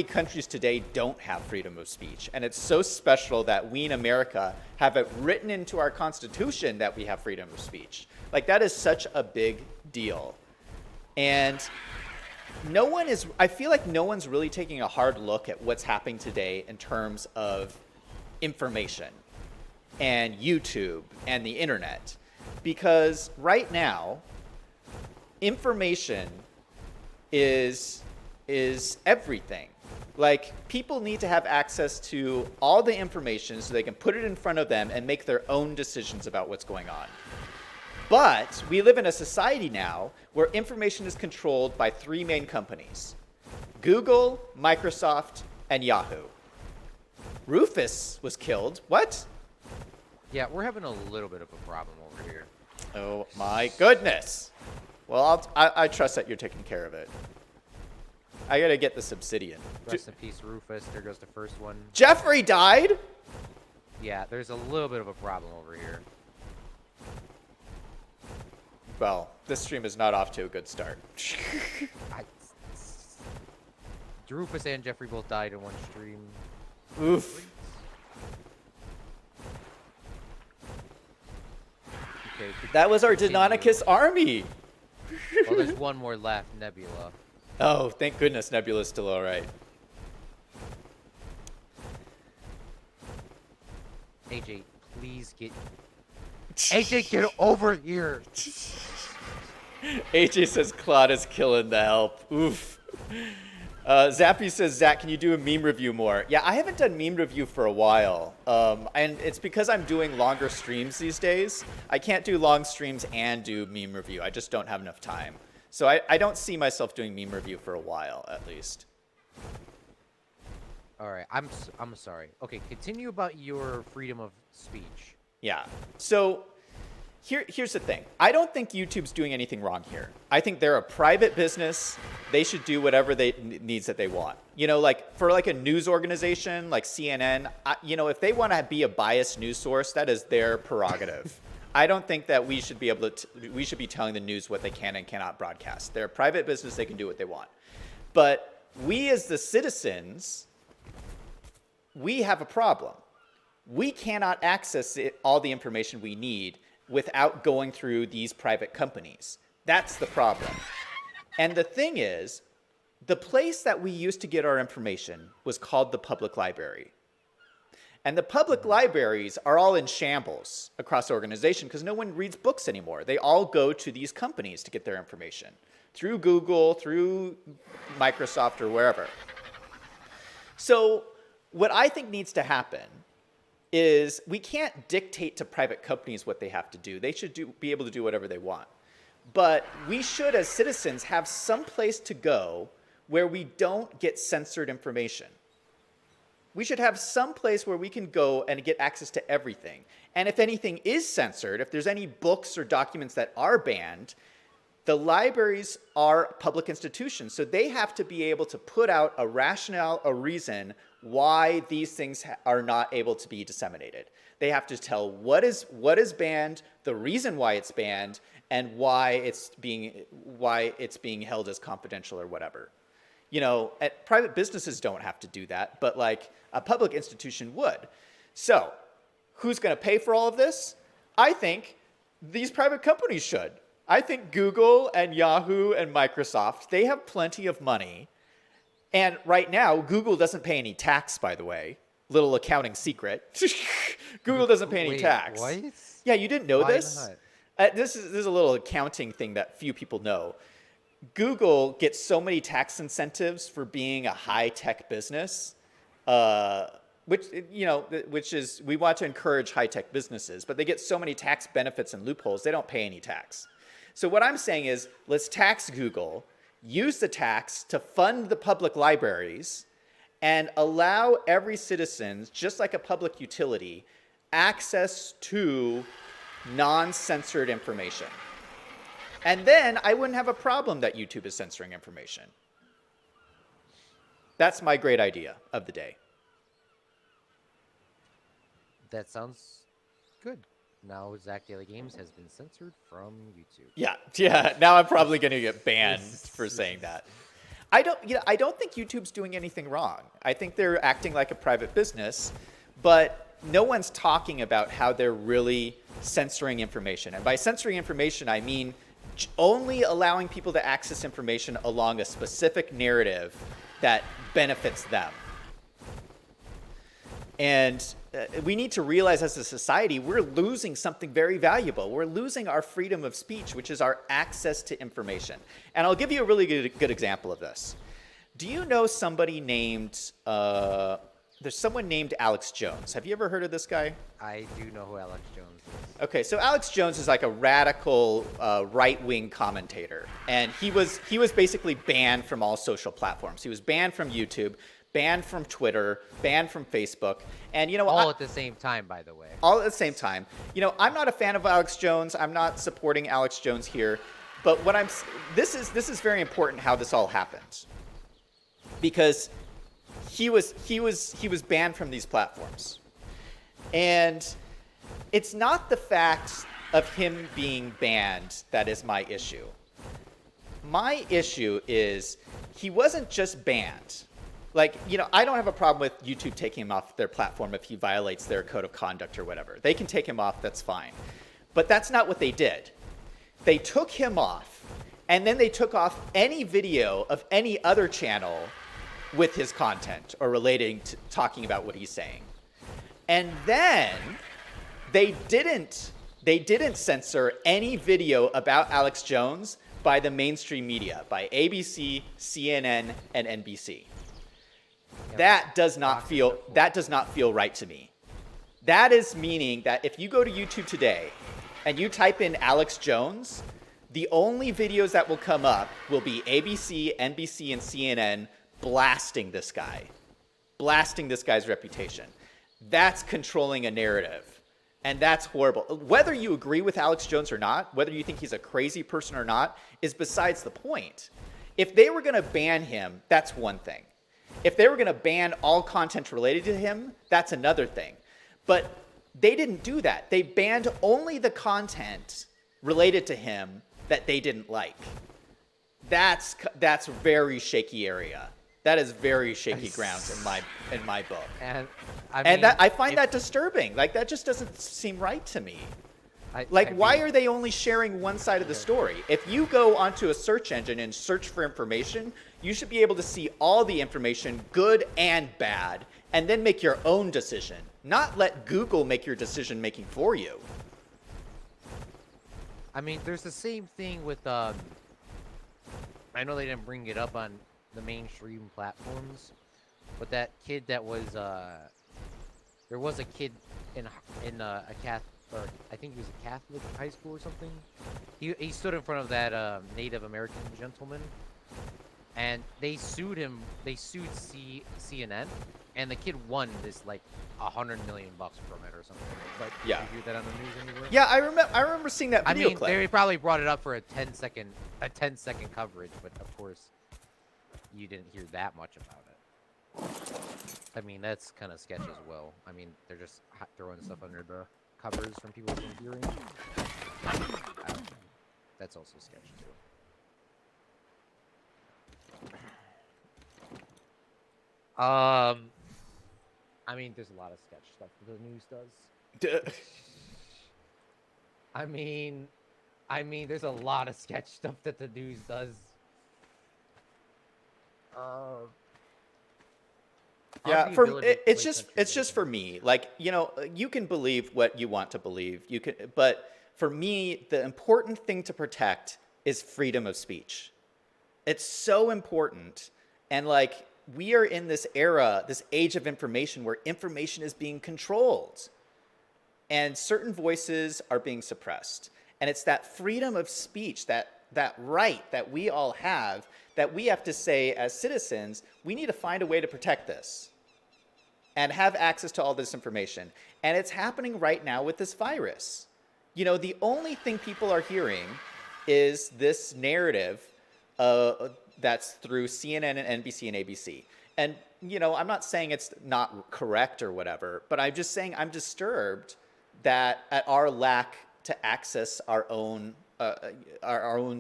countries today don't have freedom of speech. And it's so special that we in America have it written into our Constitution that we have freedom of speech. Like, that is such a big deal. And I feel like no one's really taking a hard look at what's happening today in terms of information and YouTube and the internet. Because right now, information is everything. Like, people need to have access to all the information so they can put it in front of them and make their own decisions about what's going on. But we live in a society now where information is controlled by 3 main companies: Google, Microsoft, and Yahoo. Rufus was killed. What? Yeah, we're having a little bit of a problem over here. Oh my goodness. Well, I trust that you're taking care of it. I gotta get this obsidian. Rest in peace, Rufus. There goes the first one. Jeffrey died? Yeah, there's a little bit of a problem over here. Well, this stream is not off to a good start. Rufus and Jeffrey both died in one stream. Oof. Okay, That was our continue. Deinonychus army. Well, there's one more left, Nebula. Oh, thank goodness Nebula's still all right. AJ, please get... AJ, get over here! AJ says Claude is killing the help. Oof. Zappy says, Zach, can you do a meme review more? Yeah, I haven't done meme review for a while. And it's because I'm doing longer streams these days. I can't do long streams and do meme review. I just don't have enough time. So I don't see myself doing meme review for a while, at least. All right, I'm sorry. Okay, continue about your freedom of speech. Yeah. So here's the thing. I don't think YouTube's doing anything wrong here. I think they're a private business. They should do whatever they needs that they want. You know, like for like a news organization like CNN, you know, if they want to be a biased news source, that is their prerogative. I don't think that we should be able to we should be telling the news what they can and cannot broadcast. They're a private business. They can do what they want. But we as the citizens, we have a problem. We cannot access all the information we need without going through these private companies. That's the problem. And the thing is, the place that we used to get our information was called the public library. And the public libraries are all in shambles across the organization because no one reads books anymore. They all go to these companies to get their information through Google, through Microsoft, or wherever. So what I think needs to happen is we can't dictate to private companies what they have to do. They should be able to do whatever they want. But we should, as citizens, have some place to go where we don't get censored information. We should have some place where we can go and get access to everything. And if anything is censored, if there's any books or documents that are banned, the libraries are public institutions. So they have to be able to put out a rationale, a reason why these things are not able to be disseminated. They have to tell what is banned, the reason why it's banned, and why it's being held as confidential or whatever. You know, private businesses don't have to do that, but like a public institution would. So who's going to pay for all of this? I think these private companies should. I think Google and Yahoo and Microsoft, they have plenty of money. And right now, Google doesn't pay any tax, by the way. Little accounting secret. Google doesn't pay any tax. What? Yeah, you didn't know Why this? not? This is a little accounting thing that few people know. Google gets so many tax incentives for being a high-tech business, which is, we want to encourage high-tech businesses, but they get so many tax benefits and loopholes, they don't pay any tax. So what I'm saying is, let's tax Google, use the tax to fund the public libraries, and allow every citizen, just like a public utility, access to non-censored information. And then I wouldn't have a problem that YouTube is censoring information. That's my great idea of the day. That sounds good. Now Zach Daily Games has been censored from YouTube. Yeah. Now I'm probably going to get banned for saying that. I don't think YouTube's doing anything wrong. I think they're acting like a private business, but no one's talking about how they're really censoring information. And by censoring information, I mean only allowing people to access information along a specific narrative that benefits them. And we need to realize as a society, we're losing something very valuable. We're losing our freedom of speech, which is our access to information. And I'll give you a really good example of this. Do you know somebody named, there's someone named Alex Jones. Have you ever heard of this guy? I do know who Alex Jones is. Okay, so Alex Jones is like a radical right-wing commentator. And he was basically banned from all social platforms. He was banned from YouTube, banned from Twitter, banned from Facebook. And you know, all at the same time, by the way. All at the same time. You know, I'm not a fan of Alex Jones. I'm not supporting Alex Jones here. But what this is very important how this all happened. Because he was banned from these platforms. And it's not the fact of him being banned that is my issue. My issue is he wasn't just banned. Like, you know, I don't have a problem with YouTube taking him off their platform if he violates their code of conduct or whatever. They can take him off, that's fine. But that's not what they did. They took him off, and then they took off any video of any other channel with his content or relating to talking about what he's saying. And then they didn't censor any video about Alex Jones by the mainstream media, by ABC, CNN, and NBC. Yep. That does not feel right to me. That is meaning that if you go to YouTube today and you type in Alex Jones, the only videos that will come up will be ABC, NBC, and CNN blasting this guy, blasting this guy's reputation. That's controlling a narrative. And that's horrible. Whether you agree with Alex Jones or not, whether you think he's a crazy person or not, is besides the point. If they were going to ban him, that's one thing. If they were going to ban all content related to him, that's another thing. But they didn't do that. They banned only the content related to him that they didn't like. That's very shaky area. That is very shaky ground in my book. And I find that disturbing. Like, that just doesn't seem right to me. Why are they only sharing one side of the story? If you go onto a search engine and search for information, you should be able to see all the information, good and bad, and then make your own decision. Not let Google make your decision making for you. I mean, there's the same thing with I know they didn't bring it up on the mainstream platforms, but that kid that was there was a kid in a Catholic, or I think he was a Catholic high school or something. He stood in front of that Native American gentleman, and they sued him. They sued CNN, and the kid won this like $100 million from it or something. But Yeah. did you hear that on the news anywhere? Yeah, I remember seeing that video clip. They probably brought it up for a 10-second coverage, but of course, you didn't hear that much about it. I mean, that's kind of sketchy as well. I mean, they're just throwing stuff under the covers from people from hearing. That's also sketchy too. I mean, there's a lot of sketch stuff that the news does. I mean, there's a lot of sketch stuff that the news does. Yeah, it's just for me. Like, you know, you can believe what you want to believe. But for me, the important thing to protect is freedom of speech. It's so important. And like, we are in this era, this age of information where information is being controlled and certain voices are being suppressed. And it's that freedom of speech, that right that we all have, that we have to say as citizens, we need to find a way to protect this and have access to all this information. And it's happening right now with this virus. You know, the only thing people are hearing is this narrative that's through CNN and NBC and ABC. And, you know, I'm not saying it's not correct or whatever, but I'm just saying I'm disturbed that at our lack to access our own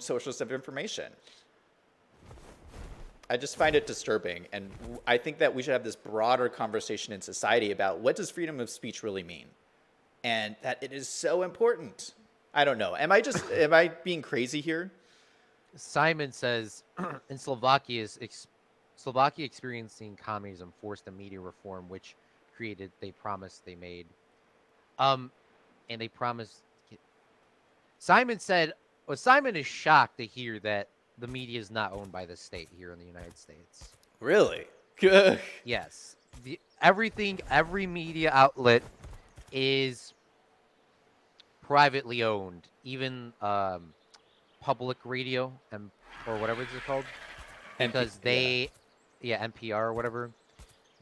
sources of information. I just find it disturbing, and I think that we should have this broader conversation in society about what does freedom of speech really mean, and that it is so important. I don't know. Am I being crazy here? Simon says, in Slovakia experiencing communism forced a media reform which they promised they made. And they promised. Simon said, well, Simon is shocked to hear that the media is not owned by the state here in the United States. Really? Yes. Every media outlet is privately owned. Even public radio or whatever it's called, because NPR or whatever,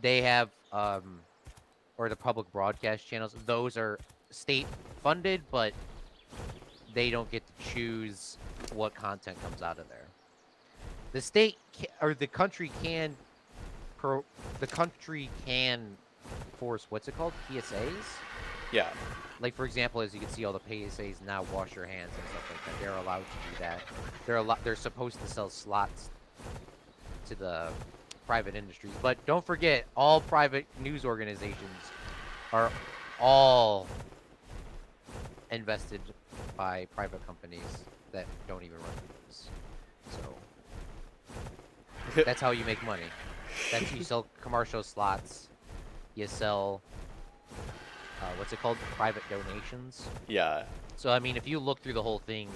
they have or the public broadcast channels. Those are state funded, but they don't get to choose what content comes out of there. The state or the country can force what's it called, PSAs, Yeah. Like, for example, as you can see, all the PSAs now wash your hands and stuff like that. They're allowed to do that. They're supposed to sell slots to the private industries. But don't forget, all private news organizations are all invested by private companies that don't even run the news. So that's how you make money. That's you sell commercial slots. You sell what's it called? Private donations. Yeah. So I mean, if you look through the whole thing,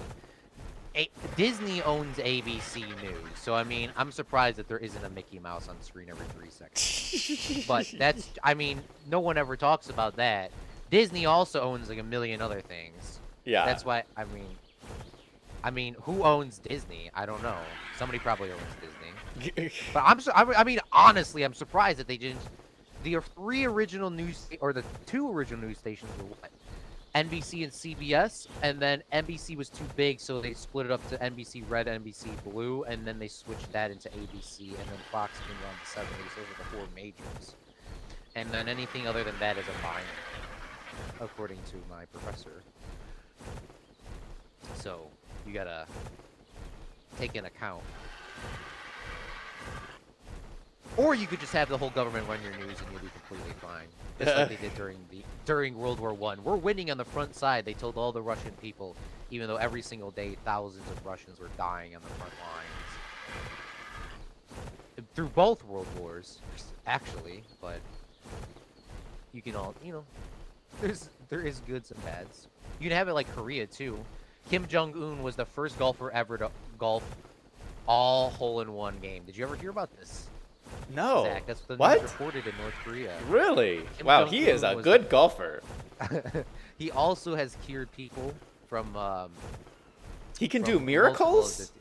Disney owns ABC News. So I mean, I'm surprised that there isn't a Mickey Mouse on screen every 3 seconds. But that's, I mean, no one ever talks about that. Disney also owns like a million other things. Yeah. That's why I mean, who owns Disney? I don't know. Somebody probably owns Disney. But I mean, honestly, I'm surprised that they didn't. The 3 original news, or the 2 original news stations were what? NBC and CBS, and then NBC was too big, so they split it up to NBC Red, NBC Blue, and then they switched that into ABC, and then Fox came around the 70s. Those are the 4 majors. And then anything other than that is a minor, according to my professor. So you gotta take in account. Or you could just have the whole government run your news and you'll be completely fine. Just like they did during World War I. We're winning on the front side, they told all the Russian people, even though every single day thousands of Russians were dying on the front lines. Through both World Wars, actually, but you can all, you know, there is goods and bads. You can have it like Korea too. Kim Jong-un was the first golfer ever to golf all hole-in-one game. Did you ever hear about this? No. Zach, that's the What? news reported in North Korea. Really? Kim Wow, he is a Jong-un was good golfer. He also has cured people from. He can from do multiple miracles? of the-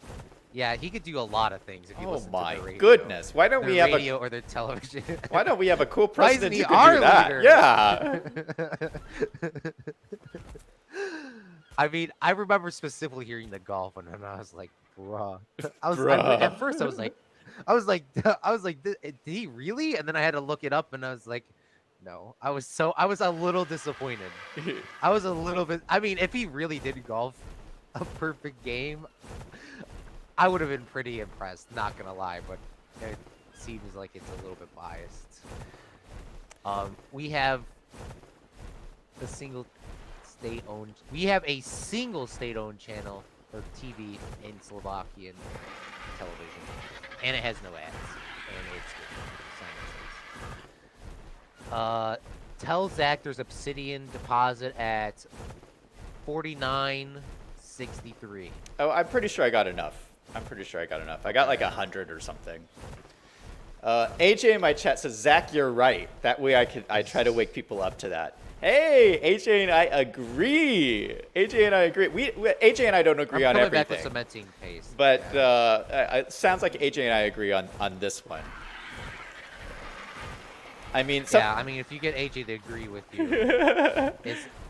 Yeah, he could do a lot of things if you Oh listen to my the radio. goodness. Why don't Their we have radio or their television. Why don't we have a cool Why isn't president he who can our do that? leader? Yeah. I mean, I remember specifically hearing the golf one, and I was like, bruh. Bruh. At first, I was like, did he really? And then I had to look it up, and I was like, no. I was a little disappointed. I was a little bit. I mean, if he really did golf a perfect game, I would have been pretty impressed. Not gonna lie, but it seems like it's a little bit biased. We have the single state-owned. We have a single state-owned channel or TV in Slovakian television, and it has no ads, and it's good. Tell Zach there's Obsidian deposit at 49.63. Oh, I'm pretty sure I got enough. I got like 100 or something. AJ in my chat says, Zach, you're right. That way I try to wake people up to that. Hey, AJ and I agree. AJ and I don't agree on I'm coming back with everything. cementing paste. But yeah. it sounds like AJ and I agree on this one. I mean, yeah, I mean, if you get AJ to agree with you,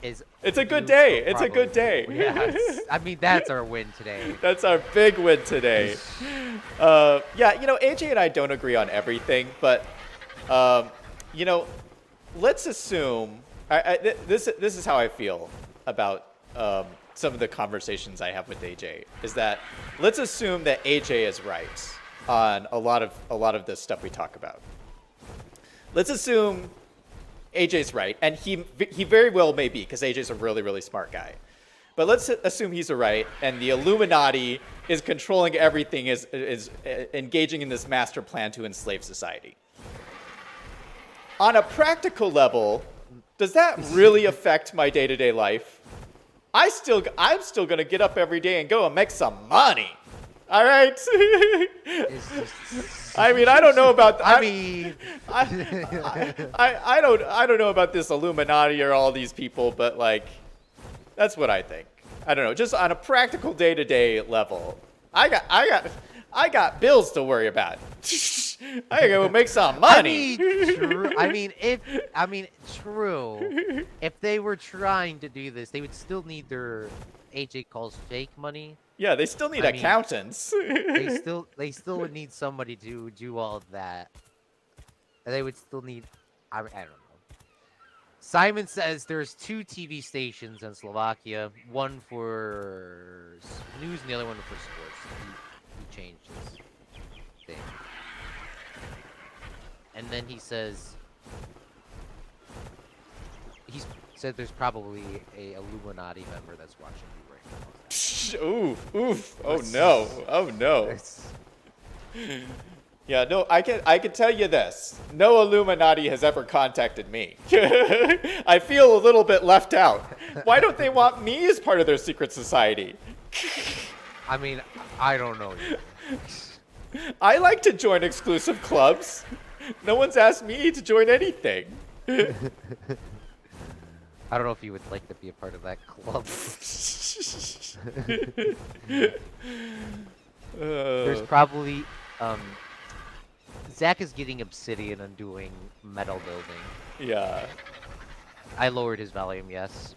it's a good day. It's a good day. Yeah, I mean, that's our win today. That's our big win today. Yeah, you know, AJ and I don't agree on everything, but you know, let's assume this is how I feel about some of the conversations I have with AJ. Is that let's assume that AJ is right on a lot of this stuff we talk about. Let's assume AJ's right, and he very well may be, because AJ's a really, really smart guy. But let's assume he's right, and the Illuminati is controlling everything, is engaging in this master plan to enslave society. On a practical level, does that really affect my day-to-day life? I'm still gonna get up every day and go and make some money. All right. I mean, I don't know about. I don't know about this Illuminati or all these people, but like, that's what I think. I don't know. Just on a practical day-to-day level, I got bills to worry about. I gotta go make some money. True. If they were trying to do this, they would still need their AJ calls fake money. Yeah, they still need accountants. They still would need somebody to do all of that. And they would still need. I don't know. Simon says there's 2 TV stations in Slovakia, one for news and the other one for sports. He changed his thing. And then he says said there's probably a Illuminati member that's watching you right now. Oof, oof. Oh no. Oh no. Yeah, no, I can tell you this. No Illuminati has ever contacted me. I feel a little bit left out. Why don't they want me as part of their secret society? I mean, I don't know. I like to join exclusive clubs. No one's asked me to join anything. I don't know if you would like to be a part of that club. There's probably Zach is getting obsidian and doing metal building. Yeah. I lowered his volume, yes.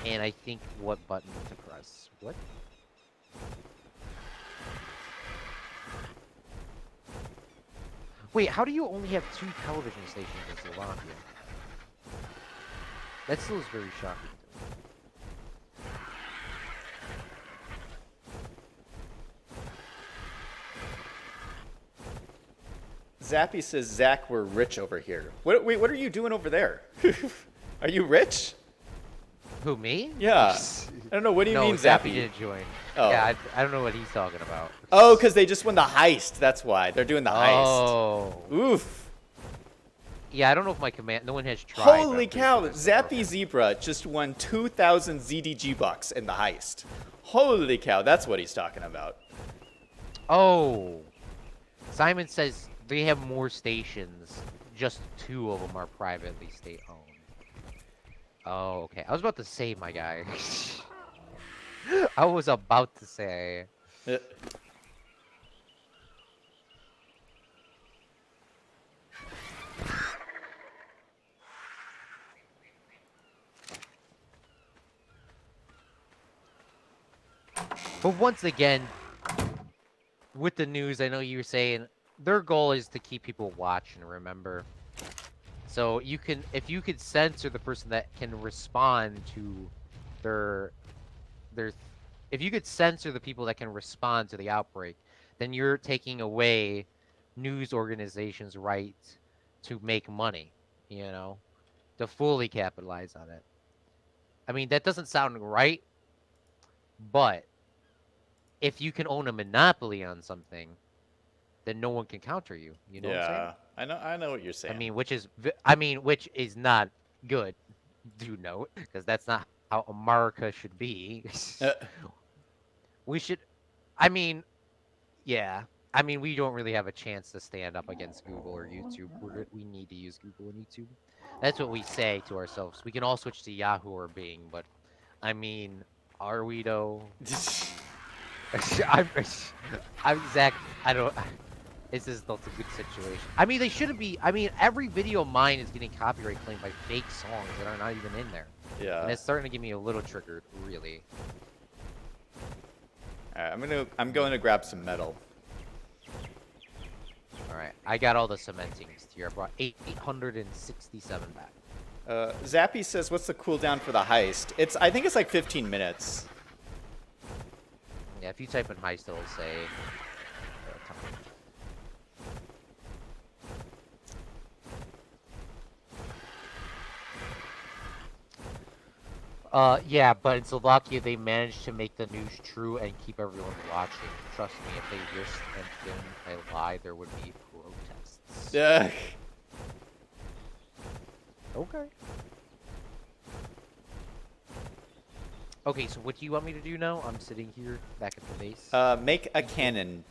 And I think what button to press. What? Wait, how do you only have 2 television stations in Slovakia? That still is very shocking to me. Zappy says, Zach, we're rich over here. Wait, what are you doing over there? Are you rich? Who, me? Yeah. I don't know. What do you No, mean, Zappy Zappy? didn't join. Oh. Yeah, I don't know what he's talking about. Oh, because they just won the heist. That's why. They're doing the heist. Oh. Oof. Yeah, I don't know if my command... No one has tried. but Holy I'm pretty cow. sure that's Zappy broken. Zebra just won 2,000 ZDG bucks in the heist. Holy cow. That's what he's talking about. Oh. Simon says they have more stations. Just 2 of them are privately state-owned. Oh, okay. I was about to say, my guy. I was about to say. But once again, with the news, I know you were saying their goal is to keep people watching, remember? So you can, if you could censor the person that can respond to their, if you could censor the people that can respond to the outbreak, then you're taking away news organizations' right to make money, you know, to fully capitalize on it. I mean, that doesn't sound right, but if you can own a monopoly on something, then no one can counter you. You know what I'm saying? Yeah, I know what you're saying. Which is not good, do note, because that's not how America should be. We should, yeah. We don't really have a chance to stand up against Google or YouTube. We need to use Google and YouTube. That's what we say to ourselves. We can all switch to Yahoo or Bing, but, are we though? I'm Zach. I don't. This is not a good situation. They shouldn't be. Every video of mine is getting copyright claimed by fake songs that are not even in there. Yeah. And it's starting to get me a little triggered, really. All right, I'm going to grab some metal. All right, I got all the cementings here. I brought 867 back. Zappy says, "What's the cooldown for the heist?" I think it's like 15 minutes. Yeah, if you type in heist, it'll say. Yeah, but in Slovakia, they managed to make the news true and keep everyone watching. Trust me, if they risked and filmed a lie, there would be protests. Yeah. Okay. Okay, so what do you want me to do now? I'm sitting here back at the base. Make a cannon.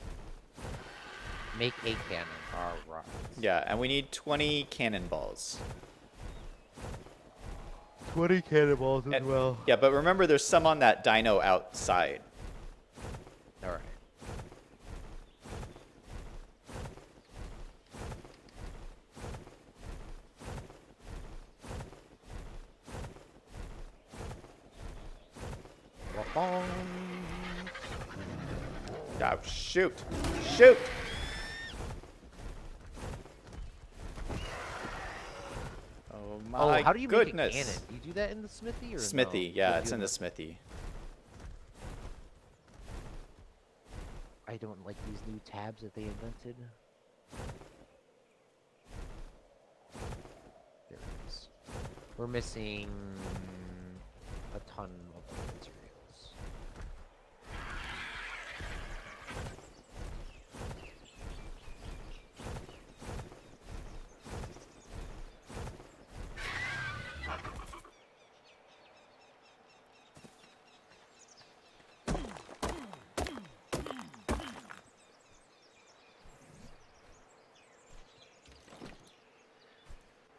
Make a cannon. Alright. Yeah, and we need 20 cannonballs. 20 cannonballs as well. Yeah, but remember there's some on that dino outside. Alright. Oh, shoot. Shoot! my how do you goodness. make a cannon? Do you do that in the smithy or Smithy, no? yeah, What do it's you in do the smithy. I don't like these new tabs that they invented. There it is. We're missing a ton of materials.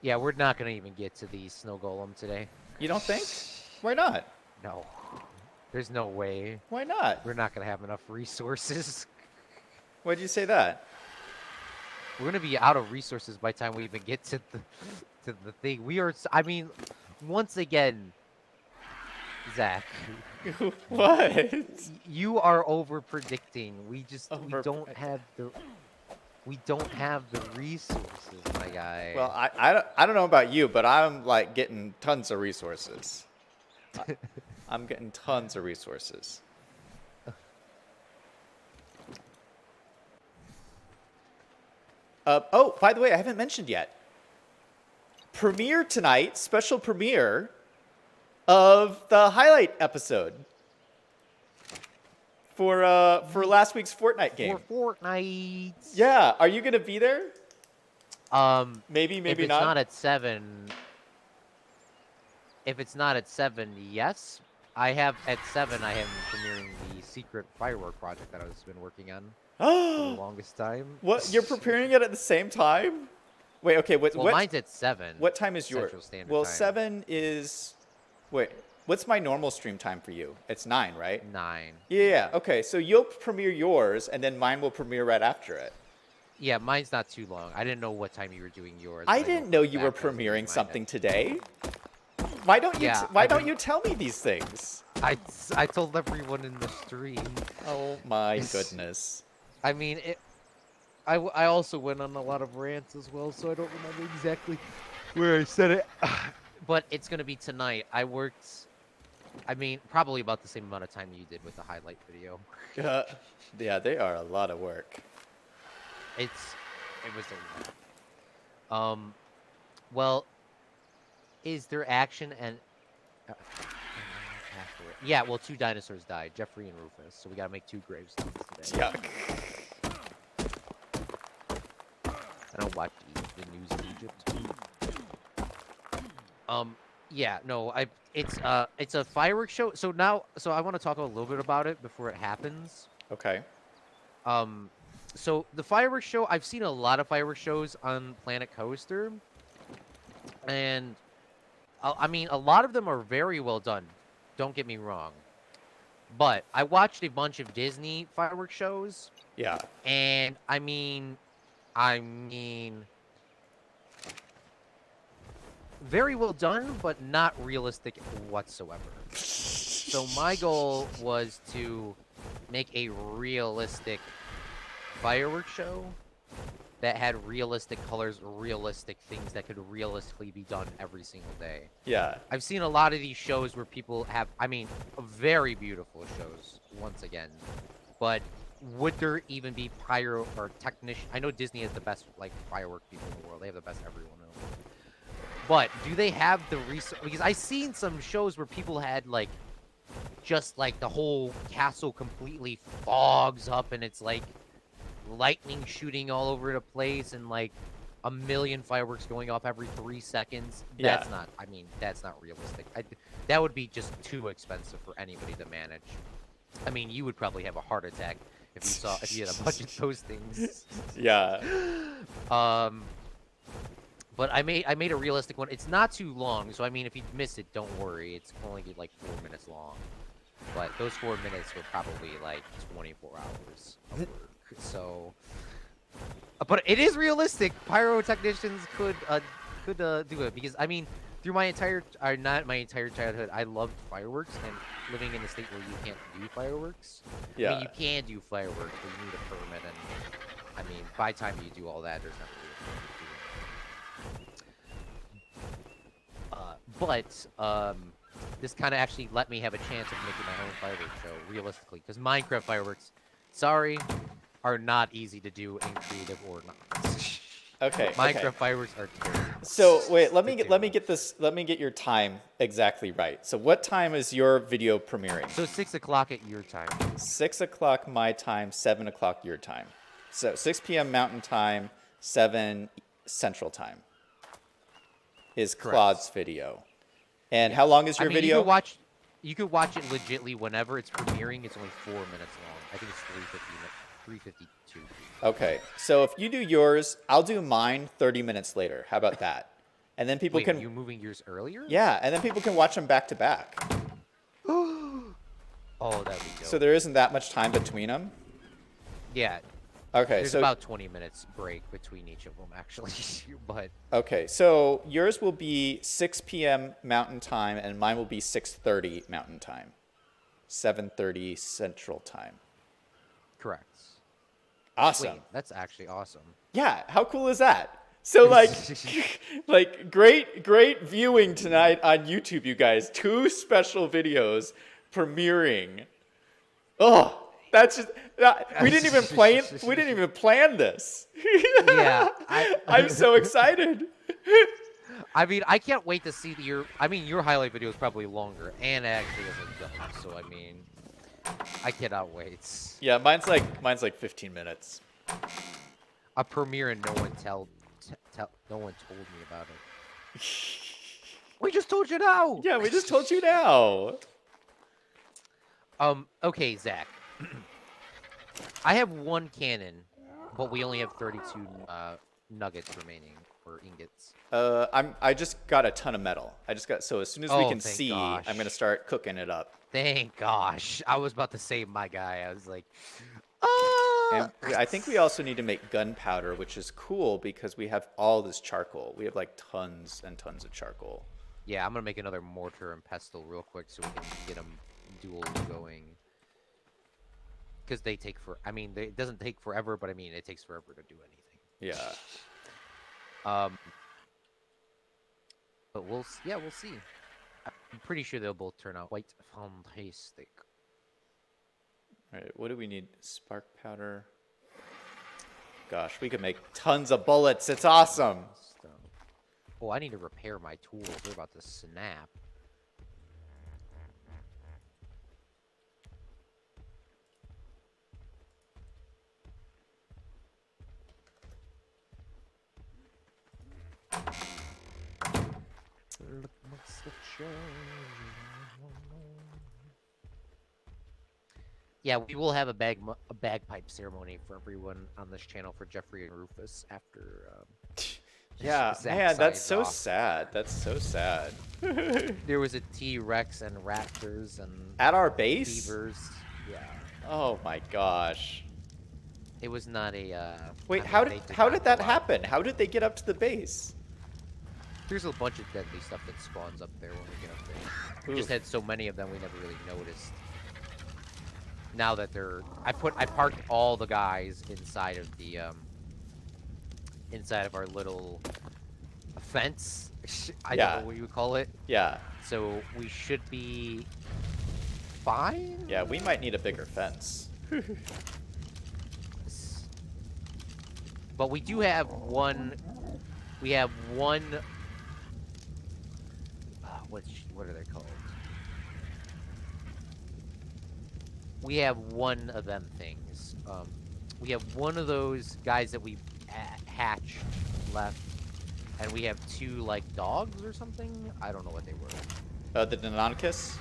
Yeah, we're not gonna even get to the snow golem today. You don't think? Why not? No. There's no way. Why not? We're not gonna have enough resources. Why'd you say that? We're gonna be out of resources by the time we even get to the thing. We are. I mean, once again, Zach, What? you are over predicting. We Over- we don't have the resources, my guy. Well, I don't know about you, but I'm like getting tons of resources. I'm getting tons of resources. Oh, by the way, I haven't mentioned yet. Premiere tonight, special premiere of the highlight episode for last week's Fortnite game. For Fortnite. Yeah, are you gonna be there? Maybe if it's not. not at 7. If it's not at 7, yes. I have at 7. I am premiering the secret firework project that I've been working on for the longest time. What? You're preparing it at the same time? Wait, okay. Well, mine's at 7. What time is yours? Central Standard Well, Time. 7 is. Wait, what's my normal stream time for you? It's 9, right? 9. Yeah. Okay, so you'll premiere yours, and then mine will premiere right after it. Yeah, mine's not too long. I didn't know what time you were doing yours. I but didn't know know for a you were fact I was doing premiering mine something at- today. Why don't you? Yeah, Why I've don't been- you tell me these things? I told everyone in the stream. Oh my goodness. I mean, I also went on a lot of rants as well, so I don't remember exactly where I said it. But it's gonna be tonight. I worked. I mean, probably about the same amount of time you did with the highlight video. Yeah, they are a lot of work. It was a lot. Well, is there action and? Yeah, well, 2 dinosaurs died, Jeffrey and Rufus. So we gotta make 2 gravestones today. Yuck. I don't watch the news of Egypt. Yeah, no, it's a fireworks show. So I want to talk a little bit about it before it happens. Okay. So the fireworks show, I've seen a lot of fireworks shows on Planet Coaster, and I mean, a lot of them are very well done. Don't get me wrong, but I watched a bunch of Disney fireworks shows, Yeah. and I mean, very well done, but not realistic whatsoever. So my goal was to make a realistic fireworks show that had realistic colors, realistic things that could realistically be done every single day. Yeah. I've seen a lot of these shows where people have, I mean, very beautiful shows, once again. But would there even be pyro or technician? I know Disney has the best, like, firework people in the world. They have the best everyone in the world. But do they have the resource? Because I've seen some shows where people had, like, just, like, the whole castle completely fogs up and it's, like, lightning shooting all over the place and, like, a million fireworks going off every 3 seconds. Yeah. That's not, I mean, that's not realistic. That would be just too expensive for anybody to manage. I mean, you would probably have a heart attack if you had a bunch of those things. Yeah. But I made a realistic one. It's not too long, so I mean, if you miss it, don't worry. It's only like 4 minutes long. But those 4 minutes were probably like 24 hours of work. So, but it is realistic. Pyrotechnicians could do it because I mean, through my entire, or not my entire childhood, I loved fireworks, and living in a state where you can't do fireworks. Yeah. I mean, you can do fireworks, but you need a permit, and I mean, by the time you do all that, there's not really a permit to do it. But this kind of actually let me have a chance of making my own fireworks show, realistically. Because Minecraft fireworks, sorry, are not easy to do in creative or not. Okay. Minecraft fireworks are terrible. So wait, let me get your time exactly right. So what time is your video premiering? So 6 o'clock at your time. 6 o'clock my time, 7 o'clock your time. So 6 p.m. Mountain Time, 7 Central Time is Claude's video. And how long is your video? You could watch it legitly whenever it's premiering. It's only 4 minutes long. I think it's 3:52. Okay, so if you do yours, I'll do mine 30 minutes later. How about that? And then people can. Are you moving yours earlier? Yeah, and then people can watch them back to back. Oh, that'd be dope. So there isn't that much time between them. Yeah. Okay, There's so about 20 minutes break between each of them, actually. But okay, so yours will be 6 p.m. Mountain Time, and mine will be 6:30 Mountain Time, 7:30 Central Time. correct. Awesome. Wait, that's actually awesome. Yeah, how cool is that? So like great viewing tonight on YouTube, you guys. 2 special videos premiering. Oh, that's just we didn't even plan this. Yeah, I'm so excited. I mean, I can't wait to see your highlight video is probably longer and actually isn't done. So I mean, I cannot wait. Yeah, mine's like 15 minutes. A premiere and no one told me about it. We just told you now. Yeah, we just told you now. Okay, Zach. I have 1 cannon, but we only have 32 nuggets remaining, or ingots. I just got a ton of metal. So as soon as we can see, gosh. I'm gonna start cooking it up. Thank gosh. I was about to save my guy. I was like, And I think we also need to make gunpowder, which is cool because we have all this charcoal. We have like tons and tons of charcoal. Yeah, I'm gonna make another mortar and pestle real quick so we can get them duels going. Because they take it doesn't take forever, but I mean, it takes forever to do anything. Yeah. But we'll see. I'm pretty sure they'll both turn out quite fantastic. All right, what do we need? Spark powder. Gosh, we could make tons of bullets. It's awesome. Oh, I need to repair my tools. They're about to snap. Yeah, we will have a bagpipe ceremony for everyone on this channel for Jeffrey and Rufus after. Yeah, Zach man, that's signs so off. sad. That's so sad. There was a T-Rex and raptors and At our base? beavers. Yeah, Oh my gosh. it was not a. Wait, I mean, how they did not that go out. happen? How did they get up to the base? There's a bunch of deadly stuff that spawns up there when we get up there. We just Ooh. had so many of them we never really noticed. Now that I parked all the guys inside of the inside of our little fence. I Yeah. don't know what you would call it. Yeah. So we should be fine. Yeah, we might need a bigger fence. But we do have one. We have one. What are they called? We have one of them things. We have one of those guys that we hatched left, and we have 2 like dogs or something. I don't know what they were. The Deinonychus?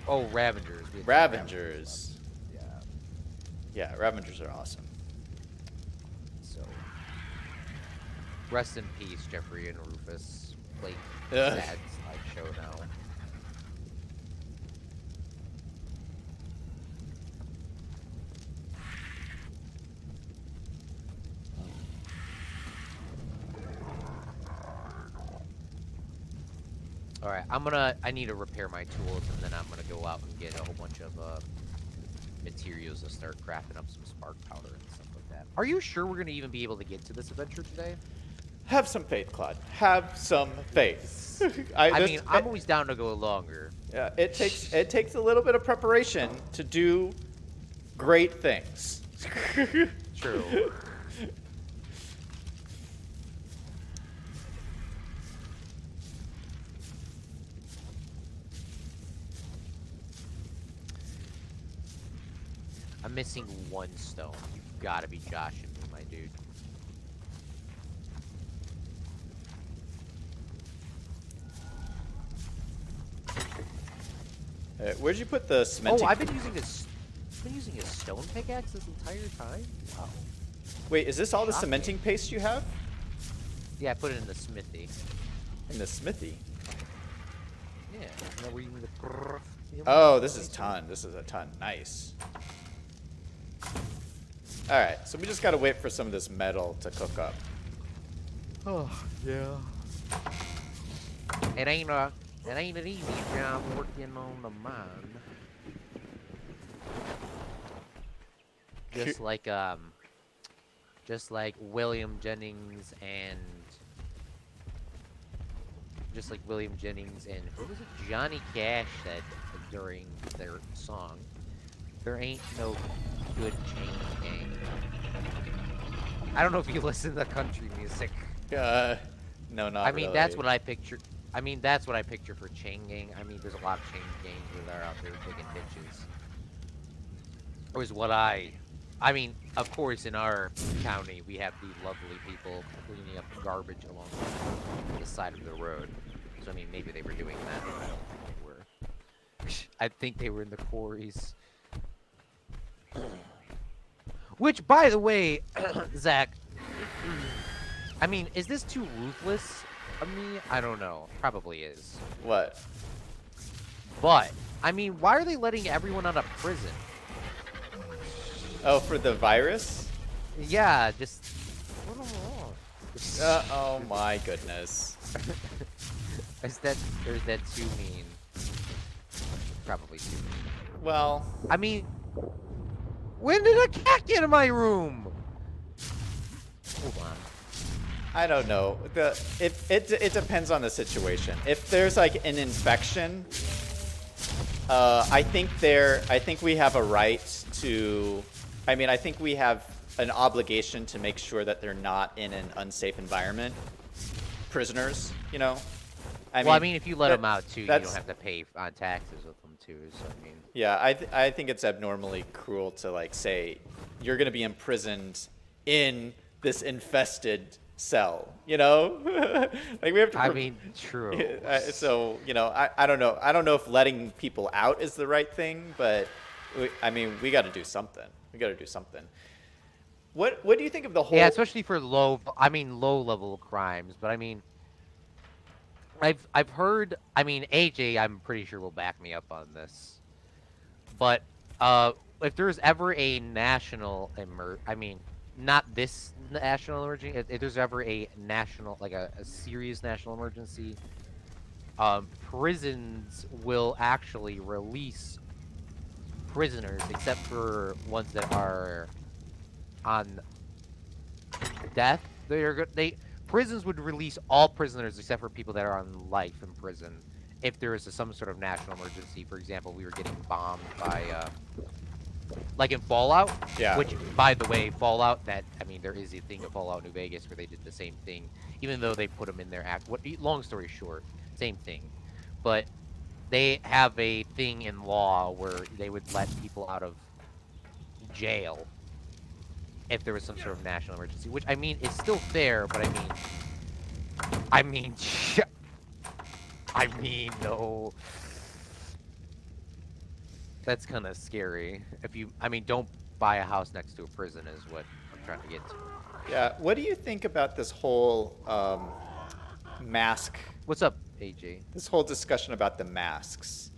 Oh, Ravengers. We had 2 Ravengers. Yeah. Yeah, Ravengers are awesome. So, rest in peace, Jeffrey and Rufus. Like, Ugh. sad slideshow now. Alright, I need to repair my tools, and then I'm gonna go out and get a whole bunch of materials to start crafting up some spark powder and stuff like that. Are you sure we're gonna even be able to get to this adventure today? Have some faith, Claude. Have some faith. I mean, I'm always down to go longer. Yeah, it takes a little bit of preparation to do great things. True. I'm missing 1 stone. You've got to be joshing me, my dude. Where'd you put the cementing? Oh, I've been using a stone pickaxe this entire time. Wow. Wait, is this all the Shocking. cementing paste you have? Yeah, I put it in the smithy. In the smithy. Yeah. Is that where you need to... Oh, this is a ton. This is a ton. Nice. All right, so we just gotta wait for some of this metal to cook up. Oh, yeah. It ain't an easy job working on the mine. Just like William Jennings and who was it? Johnny Cash said during their song, "There ain't no good chain gang." I don't know if you listen to country music. No, not I mean, really. that's what I picture. I mean, that's what I picture for chain gang. I mean, there's a lot of chain gangs that are out there digging ditches. Or is what I mean, of course, in our county, we have these lovely people cleaning up garbage along the side of the road. So, I mean, maybe they were doing that. I don't think they were. I think they were in the quarries. Which, by the way, Zach, I mean, is this too ruthless of me? I don't know. Probably is. What? But, I mean, why are they letting everyone out of prison? Oh, for the virus? Yeah, just... Oh my goodness. Or is that too mean? Probably too mean. Well, I mean, when did a cat get in my room? Hold on. I don't know. It depends on the situation. If there's like an infection, I think we have a right to. I mean, I think we have an obligation to make sure that they're not in an unsafe environment. Prisoners, you know. I mean, if you let them out too, you don't have to pay on taxes with them too. So I mean. Yeah, I think it's abnormally cruel to like say you're gonna be imprisoned in this infested cell, you know. Like we have to. I mean, true. So you know, I don't know. I don't know if letting people out is the right thing, but I mean, we got to do something. We got to do something. What do you think of the whole? Yeah, especially for low level crimes. But I mean, I've heard. I mean, AJ, I'm pretty sure will back me up on this. But if there's ever a national I mean, not this national emergency. If there's ever a national, like a serious national emergency, prisons will actually release prisoners, except for ones that are on death. Prisons would release all prisoners except for people that are on life in prison. If there is some sort of national emergency, for example, we were getting bombed by, like in Fallout. Yeah. Which, by the way, Fallout. I mean, there is a thing in Fallout New Vegas where they did the same thing, even though they put them in their act. Long story short, same thing, but they have a thing in law where they would let people out of jail if there was some sort of national emergency, which I mean is still fair, but I mean, no, that's kind of scary. I mean, don't buy a house next to a prison is what I'm trying to get to. Yeah. What do you think about this whole mask? What's up, AJ? This whole discussion about the masks.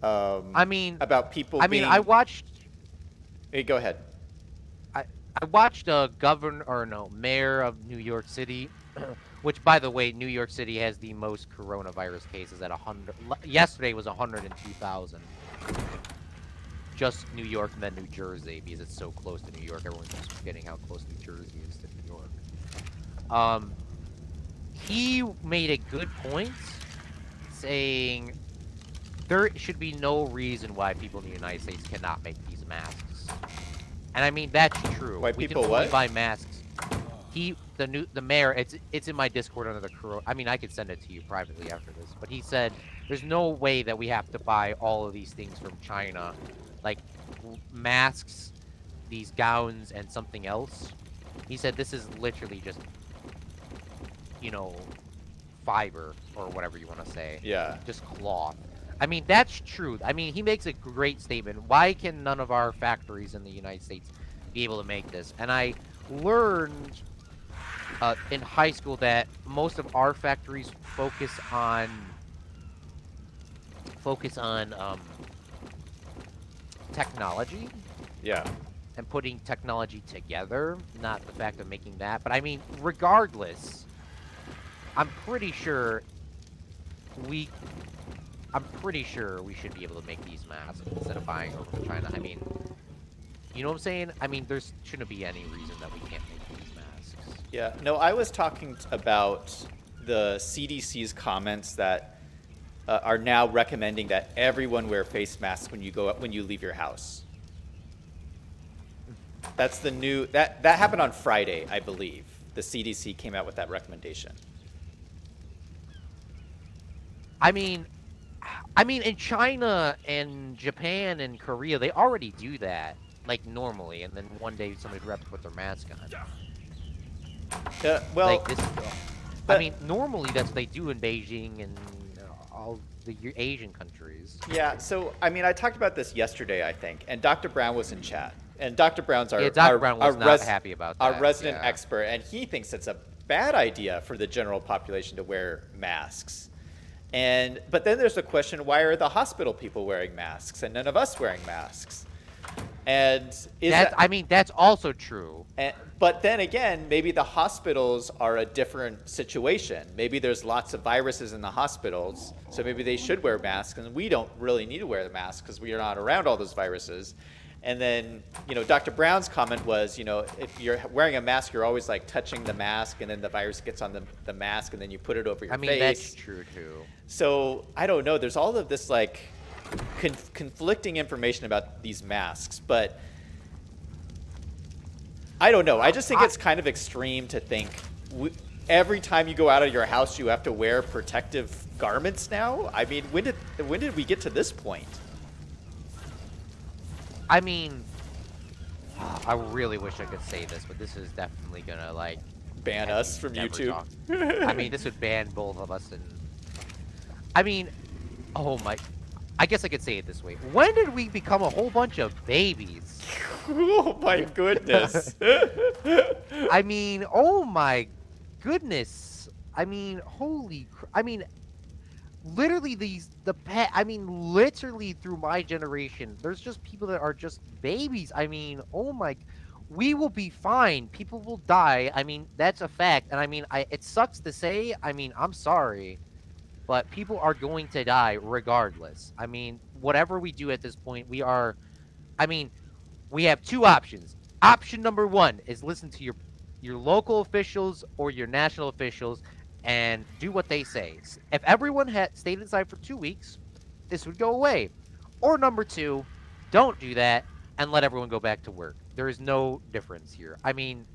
I mean, about people. I watched. Hey, go ahead. I watched a mayor of New York City, which, by the way, New York City has the most coronavirus cases at 100. Yesterday was 102,000. Just New York and then New Jersey, because it's so close to New York. Everyone's just forgetting how close New Jersey is to New York. he made a good point saying there should be no reason why people in the United States cannot make these masks. And I mean, that's true. Why We people can only what? buy masks. The mayor, it's in my Discord under the corona. I mean, I could send it to you privately after this, but he said there's no way that we have to buy all of these things from China, like masks, these gowns, and something else. He said this is literally just, you know, fiber or whatever you want to say. Yeah. Just cloth. I mean, that's true. I mean, he makes a great statement. Why can none of our factories in the United States be able to make this? And I learned in high school that most of our factories focus on technology Yeah. and putting technology together, not the fact of making that. But I mean, regardless, I'm pretty sure we should be able to make these masks instead of buying over from China. I mean, you know what I'm saying? I mean, there shouldn't be any reason that we can't make these masks. Yeah. No, I was talking about the CDC's comments that are now recommending that everyone wear face masks when you leave your house. That's the new that happened on Friday, I believe. The CDC came out with that recommendation. I mean, in China and Japan and Korea, they already do that, like, normally, and then one day somebody would have to put their mask on. Well, Like, this, I mean, normally that's what they do in Beijing and all the Asian countries. yeah, so, I mean, I talked about this yesterday, I think, and Dr. Brown was in chat. And Dr. Brown's our, Yeah, Dr. Brown was not happy about that. Our resident yeah. expert, and he thinks it's a bad idea for the general population to wear masks. But then there's the question, why are the hospital people wearing masks and none of us wearing masks? And I mean, that's also true. But then again, maybe the hospitals are a different situation. Maybe there's lots of viruses in the hospitals, so maybe they should wear masks, and we don't really need to wear the mask because we are not around all those viruses. And then, you know, Dr. Brown's comment was, you know, if you're wearing a mask, you're always like touching the mask, and then the virus gets on the mask, and then you put it over your face. I mean, that's true too. So I don't know. There's all of this like conflicting information about these masks, but I don't know. I just think it's kind of extreme to think every time you go out of your house, you have to wear protective garments now. I mean, when did we get to this point? I mean, I really wish I could say this, but this is definitely gonna, like, ban us from YouTube. I mean, this would ban both of us. And I mean, oh my, I guess I could say it this way. When did we become a whole bunch of babies? Oh my goodness. I mean, oh my goodness. I mean, holy I mean, literally literally through my generation, there's just people that are just babies. I mean, oh my, we will be fine. People will die. I mean, that's a fact. And I mean, it sucks to say. I mean, I'm sorry, but people are going to die regardless. I mean, whatever we do at this point, we have two options. Option number one is listen to your local officials or your national officials and do what they say. If everyone had stayed inside for 2 weeks, this would go away. Or number two, don't do that and let everyone go back to work. There is no difference here. I mean,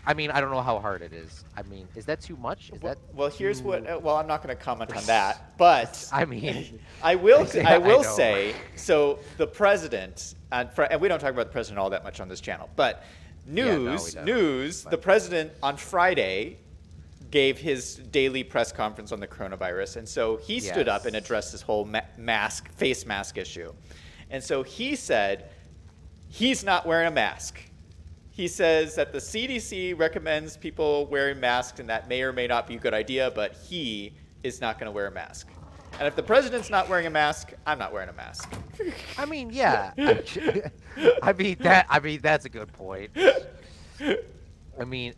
I don't know how hard it is. I mean, is that too much? Is that well? Here's what. Well, I'm not going to comment on that, but I mean, I will know. say. So the president, and we don't talk about the president all that much on this channel, but news. The president on Friday gave his daily press conference on the coronavirus, and so he stood up and addressed this whole face mask issue, and so he said he's not wearing a mask. He says that the CDC recommends people wearing masks, and that may or may not be a good idea, but he is not going to wear a mask. And if the president's not wearing a mask, I'm not wearing a mask. I mean, yeah. I mean, that's a good point. I mean,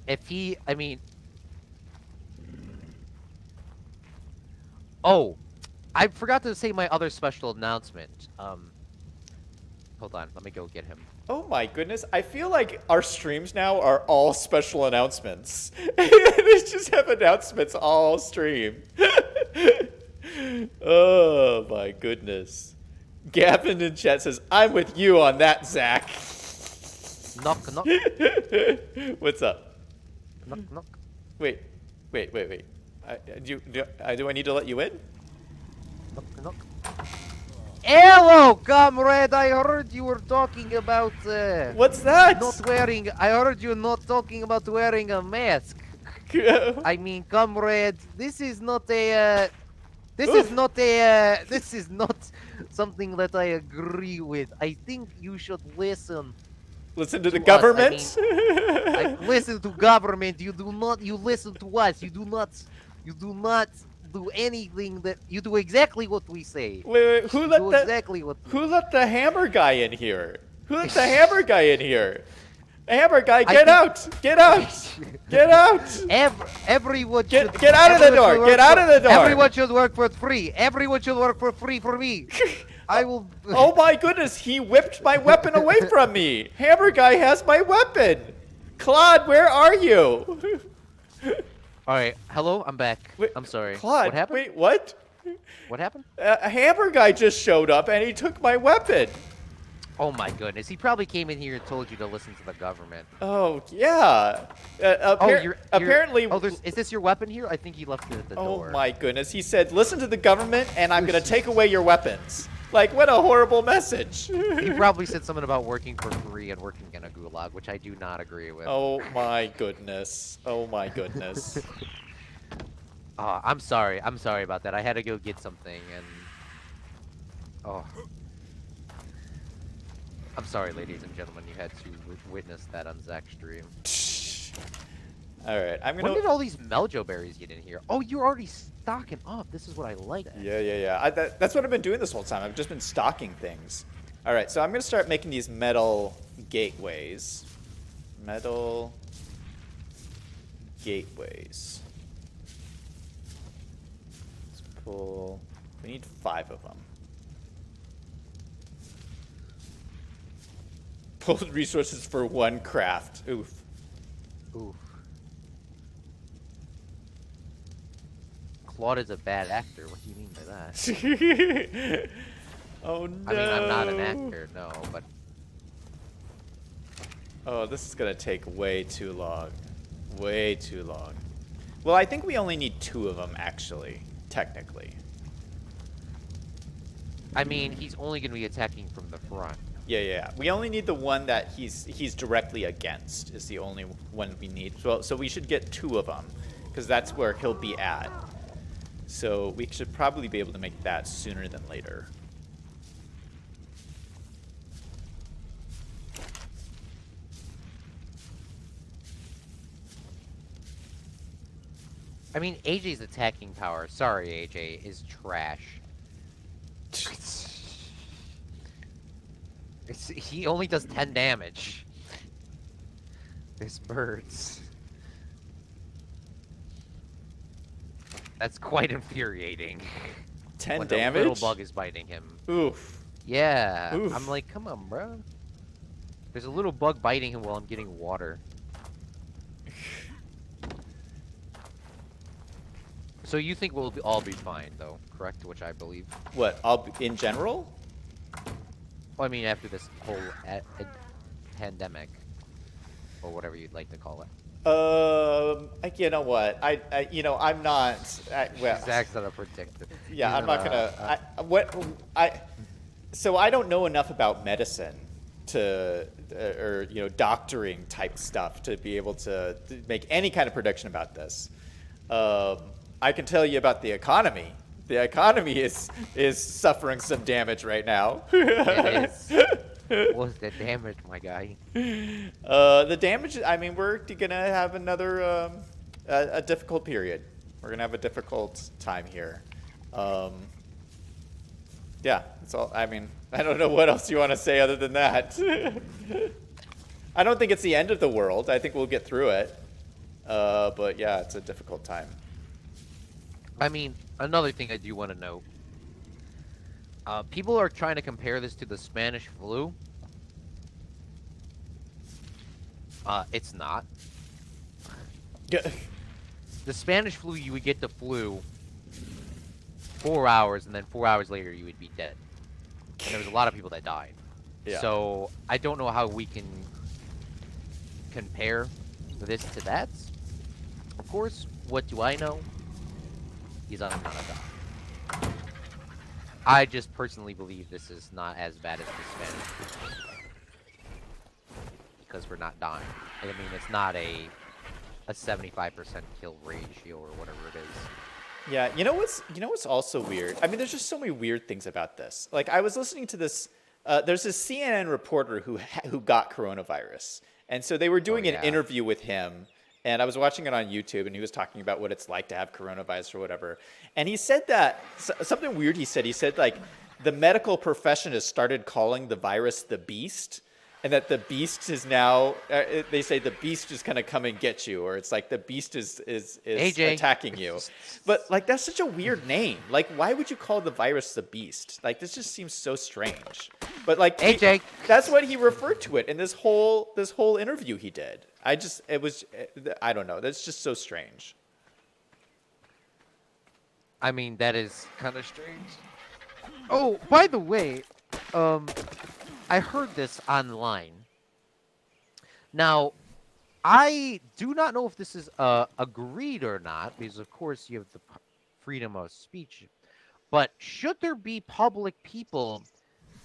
oh, I forgot to say my other special announcement. Hold on, let me go get him. Oh my goodness. I feel like our streams now are all special announcements. They just have announcements all stream. Oh my goodness. Gavin in chat says, I'm with you on that, Zach. Knock, knock, What's up? knock, knock. Wait. Do I need to let you in? Knock, knock. Hello, comrade. I heard you were talking about What's that? not wearing. I heard you not talking about wearing a mask. I mean, comrade, this is not a. This is not a. This is not something that I agree with. I think you should listen. Listen to the To us, I government? I listen to government. You do not. You listen to us. You do not. You do not do anything that. You do exactly what we say. Wait, who You let do the exactly what. who let the hammer guy in here? Who let the hammer guy in here? Hammer guy, I get think- out! Get out! Get out! Everyone Get- should, get out of the everyone door, should get work out for- of the door. Everyone should work for free. Everyone should work for free for me. I will. Oh my goodness, he whipped my weapon away from me! Hammer guy has my weapon! Claude, where are you? All right. Hello. I'm back. Wait, I'm sorry. Claude, What happened? wait, what? What happened? A hammer guy just showed up and he took my weapon. Oh my goodness. He probably came in here and told you to listen to the government. Oh, yeah. Apparently... Oh, is this your weapon here? I think he left it at the Oh door. my goodness, he said, listen to the government and I'm gonna take away your weapons. Like, what a horrible message. He probably said something about working for free and working in a gulag, which I do not agree with. Oh my goodness. Oh my goodness. I'm sorry. I'm sorry about that. I had to go get something and. Oh. I'm sorry, ladies and gentlemen. You had to witness that on Zach's stream. Alright, I'm When gonna... did all these Meljo berries get in here? Oh, you're already stocking up. This is what I like. Yeah. That's what I've been doing this whole time. I've just been stocking things. Alright, so I'm gonna start making these metal gateways. Metal gateways. Let's pull... We need 5 of them. Pulled resources for 1 craft. Oof. Oof. Claude is a bad actor. What do you mean by that? Oh no. I mean, I'm not an actor, no, but Oh, this is gonna take way too long. Way too long. Well, I think we only need 2 of them, actually. Technically. I mean, he's only going to be attacking from the front. Yeah. We only need the one that he's directly against. Is the only one we need. So we should get 2 of them, because that's where he'll be at. So we should probably be able to make that sooner than later. I mean, AJ's attacking power, sorry AJ, is trash. He only does 10 damage. This birds. That's quite infuriating. 10 when damage? The little bug is biting him. Oof. Yeah. Oof. I'm like, come on, bro. There's a little bug biting him while I'm getting water. So you think we'll all be fine, though, correct? Which I believe. What? In general? Well, I mean, after this whole pandemic, or whatever you'd like to call it. You know what? I'm not. Well, Zach's not a predictor. yeah, He's I'm not gonna. So I don't know enough about medicine to, or doctoring type stuff to be able to make any kind of prediction about this. I can tell you about the economy. The economy is suffering some damage right now. It is. What's the damage, my guy? The damage. I mean, we're gonna have another a difficult period. We're gonna have a difficult time here. Yeah, that's all. I mean, I don't know what else you want to say other than that. I don't think it's the end of the world. I think we'll get through it. But yeah, it's a difficult time. I mean, another thing I do want to note. People are trying to compare this to the Spanish flu. It's not. Yeah. The Spanish flu, you would get the flu 4 hours, and then 4 hours later you would be dead. And there was a lot of people that died. Yeah. So I don't know how we can compare this to that. Of course, what do I know? He's on a die. I just personally believe this is not as bad as the Spanish flu. Because we're not dying. I mean, it's not a 75% kill ratio or whatever it is. Yeah, you know what's also weird? I mean, there's just so many weird things about this. Like, I was listening to this. There's this CNN reporter who got coronavirus, and so they were doing an interview with him. And I was watching it on YouTube, and he was talking about what it's like to have coronavirus or whatever. And he said that something weird. He said like the medical profession has started calling the virus the beast. And that the beast is now, they say the beast is going to come and get you, or it's like the beast is attacking you. But like, that's such a weird name. Like, why would you call the virus the beast? Like, this just seems so strange. But like, that's what he referred to it in this whole interview he did. I don't know. That's just so strange. I mean, that is kind of strange. Oh, by the way, I heard this online. Now, I do not know if this is agreed or not, because of course you have the freedom of speech. But should there be public people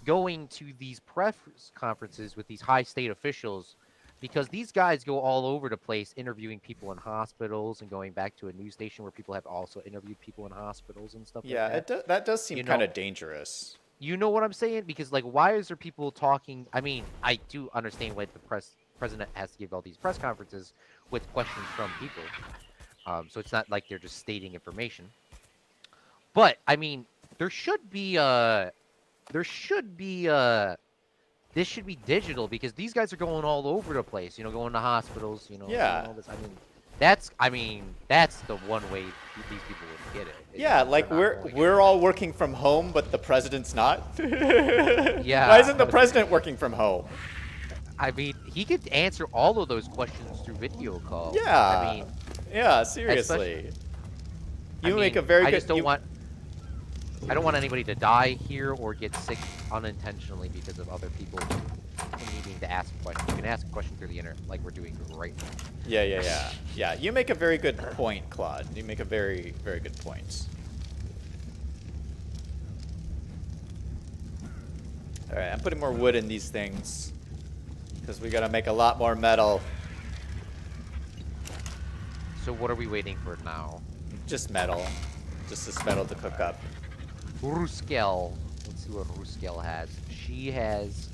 going to these press conferences with these high state officials? Because these guys go all over the place interviewing people in hospitals and going back to a news station where people have also interviewed people in hospitals and stuff like that. Yeah, that does seem kind of dangerous. You know what I'm saying? Because, like, why is there people talking? I mean, I do understand why the president has to give all these press conferences with questions from people. So it's not like they're just stating information. But, I mean, this should be digital, because these guys are going all over the place, going to hospitals, Yeah. All this. I mean, that's the one way these people would get it. Yeah, like we're all working from home, but the president's not. Yeah. Why isn't the president working from home? I mean, he could answer all of those questions through video call. Yeah. I mean, yeah, seriously. I don't want anybody to die here or get sick unintentionally because of other people needing to ask questions. You can ask a question through the internet, like we're doing right now. Yeah. You make a very good point, Claude. You make a very, very good point. All right, I'm putting more wood in these things because we gotta make a lot more metal. So what are we waiting for now? Just metal. Just this metal to cook up. Ruskel. Let's see what Ruskel has. She has,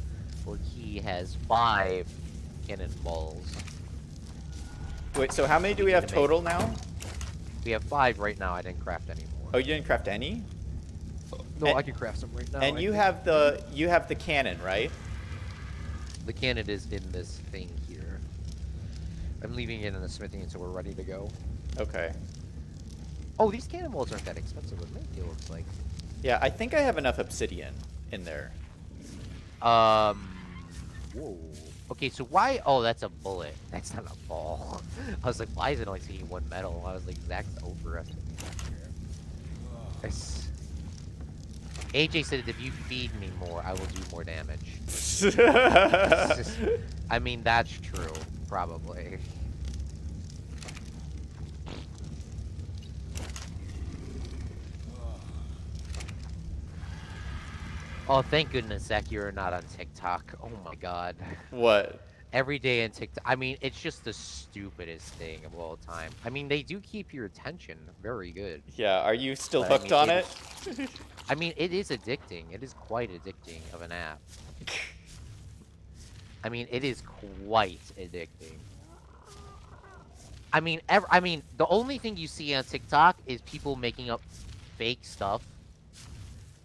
or he has 5 cannonballs. Wait, so how many do we have total now? We have 5 right now. I didn't craft any more. Oh, you didn't craft any? No, I can craft some right now. And you have the cannon, right? The cannon is in this thing here. I'm leaving it in the smithy until we're ready to go. Okay. Oh, these cannonballs aren't that expensive with me, it looks like. Yeah, I think I have enough obsidian in there. Whoa. Okay, so why? Oh, that's a bullet. That's not a ball. I was like, why is it only seeing 1 metal? I was like, Zach's overestimating here. AJ said, if you feed me more, I will do more damage. I mean, that's true, probably. Oh, thank goodness, Zach, you're not on TikTok. Oh my god. What? Every day on TikTok. I mean, it's just the stupidest thing of all time. I mean, they do keep your attention very good. Yeah, are you still But, hooked on it? I mean, it is addicting. It is quite addicting of an app. I mean, it is quite addicting. I mean, the only thing you see on TikTok is people making up fake stuff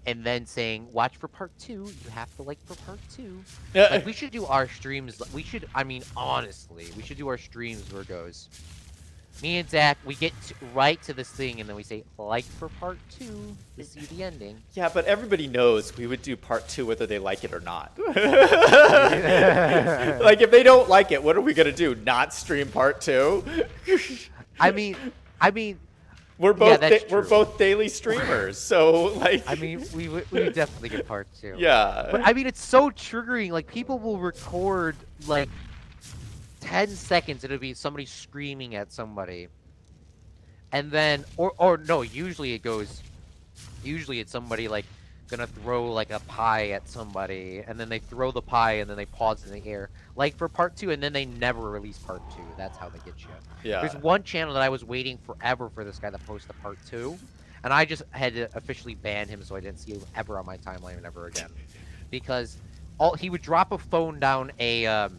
and then saying, watch for part 2. You have to like for part 2. Like, we should do our streams. I mean, honestly, we should do our streams where it goes, Me and Zach, we get right to this thing, and then we say, like for part 2 to see the ending. Yeah, but everybody knows we would do part 2 whether they like it or not. Like, if they don't like it, what are we gonna do? Not stream part 2? I mean, we're both that's we're true. both daily streamers, so like. I mean, we would definitely get part 2. Yeah. But I mean, it's so triggering. Like, people will record like 10 seconds. It'll be somebody screaming at somebody, and then or no. Usually it's somebody like gonna throw like a pie at somebody, and then they throw the pie, and then they pause in the air, like for part 2, and then they never release part 2. That's how they get you. Yeah. There's one channel that I was waiting forever for this guy to post a part 2, and I just had to officially ban him so I didn't see him ever on my timeline ever again, because he would drop a phone down a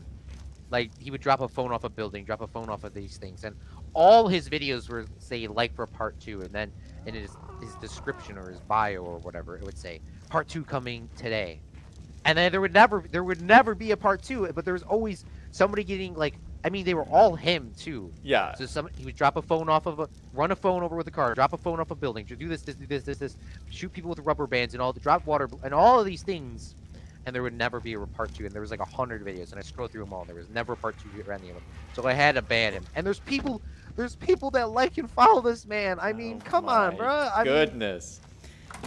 like he would drop a phone off a building, drop a phone off of these things, and all his videos were say like for part 2, and then in his description or his bio or whatever, it would say part 2 coming today, and then there would never be a part 2, but there was always somebody getting like, I mean, they were all him too. Yeah. So he would drop a phone off of run a phone over with a car, drop a phone off a building, do this, shoot people with rubber bands and all, drop water and all of these things, and there would never be a part 2. And there was like 100 videos, and I scrolled through them all, and there was never a part 2 for any of them. So I had to ban him. And there's people that like and follow this man. I mean, come on, bro. Goodness.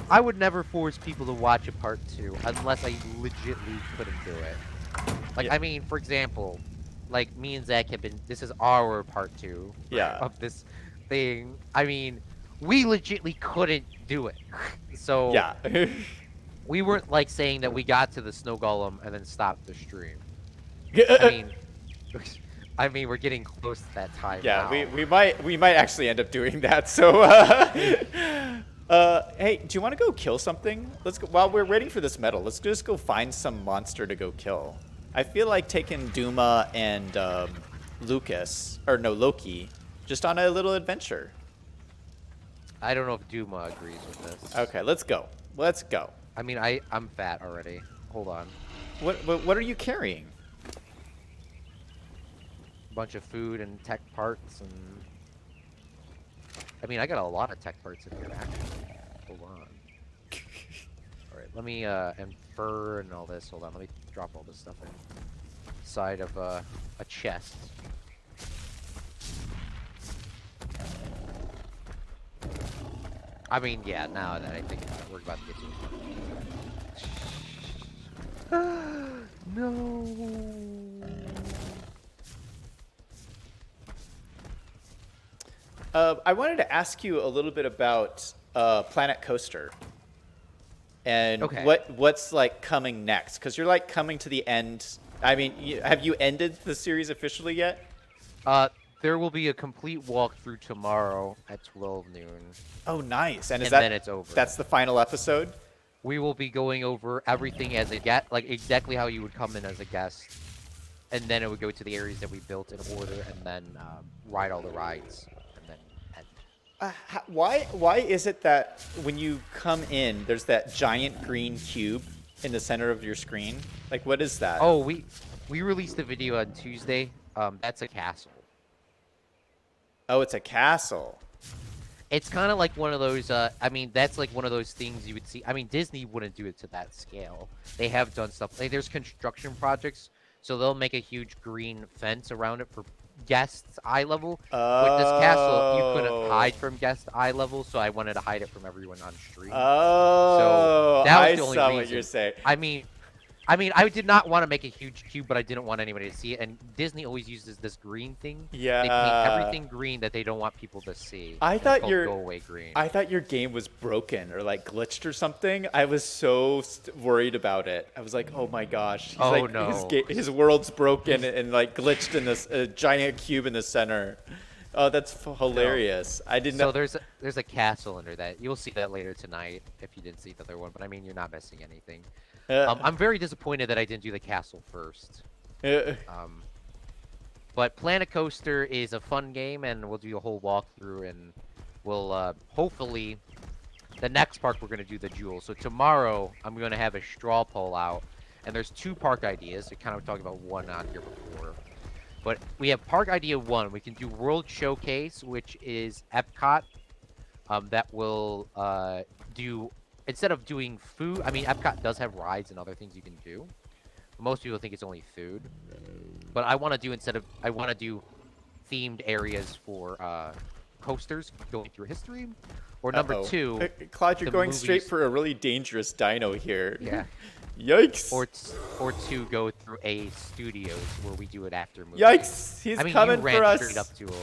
I would never force people to watch a part 2 unless I legitimately couldn't do it. Like, Yeah. I mean, for example, like me and Zach have been. This is our part 2. Yeah. Of this thing. I mean, we legitimately couldn't do it. So Yeah. we weren't like saying that we got to the snow golem and then stopped the stream. I mean, we're getting close to that time. Yeah, now. we might actually end up doing that. So, hey, do you want to go kill something? Let's go. While we're waiting for this medal, let's just go find some monster to go kill. I feel like taking Duma and Loki, just on a little adventure. I don't know if Duma agrees with this. Okay, let's go. Let's go. I mean, I'm fat already. Hold on. What are you carrying? A bunch of food and tech parts and. I mean, I got a lot of tech parts in here actually. Hold on. All right, let me and fur and all this. Hold on, let me drop all this stuff inside of a chest. I mean, yeah. Now that I think about it, we're about to get to it. No. I wanted to ask you a little bit about Planet Coaster and Okay. what's like coming next, because you're like coming to the end. I mean, have you ended the series officially yet? There will be a complete walkthrough tomorrow at 12 noon. Oh, nice. And then it's over. That's the final episode? We will be going over everything as a guest, like exactly how you would come in as a guest, and then it would go to the areas that we built in order, and then ride all the rides, and then end. Why is it that when you come in, there's that giant green cube in the center of your screen? Like, what is that? Oh, we released a video on Tuesday. That's a castle. Oh, it's a castle. It's kind of like one of those. I mean, that's like one of those things you would see. I mean, Disney wouldn't do it to that scale. They have done stuff. Like, there's construction projects, so they'll make a huge green fence around it for guests' eye level. With this castle, you couldn't hide from guest eye level, so I wanted to hide it from everyone on stream. Oh, so that was I the only saw reason. what you're saying. I mean, I did not want to make a huge cube, but I didn't want anybody to see it. And Disney always uses this green thing. Yeah. They paint everything green that they don't want people to see. I It's thought called your go away green. I thought your game was broken or like glitched or something. I was so worried about it. I was like, oh my gosh. He's like, no. His world's broken and like glitched in this giant cube in the center. Oh, that's hilarious. I didn't know. So there's a castle under that. You'll see that later tonight if you didn't see the other one. But I mean, you're not missing anything. I'm very disappointed that I didn't do the castle first. But Planet Coaster is a fun game, and we'll do a whole walkthrough, and we'll hopefully the next park we're gonna do the Jewel. So tomorrow I'm gonna have a straw poll out, and there's 2 park ideas. I kind of talked about one on here before. But we have Park Idea 1. We can do World Showcase, which is Epcot. That will do, instead of doing food, I mean, Epcot does have rides and other things you can do. Most people think it's only food. But I want to do, I want to do themed areas for coasters going through history. Or number two, Claude, you're going straight movies. for a really dangerous dino here. Yeah. Yikes. Or two, go through a studios where we do it after movies. Yikes. He's I mean, coming you ran for us. straight up to him.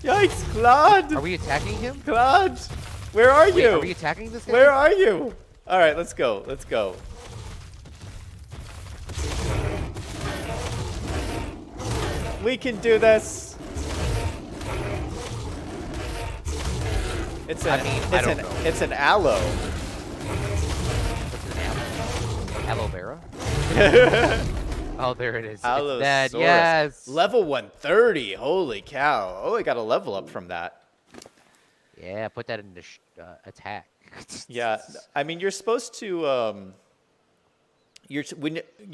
Yikes, Claude. Are we attacking him? Claude, where are Wait, you? are we attacking this guy? Where are you? All right, let's go. Let's go. We can do this. It's an, it's an aloe. What's an aloe? Aloe vera? Oh, there it is. It's Allosaurus. that, yes. Level 130. Holy cow. Oh, I got a level up from that. Yeah, put that into attack. Yeah, I mean, you're supposed to you're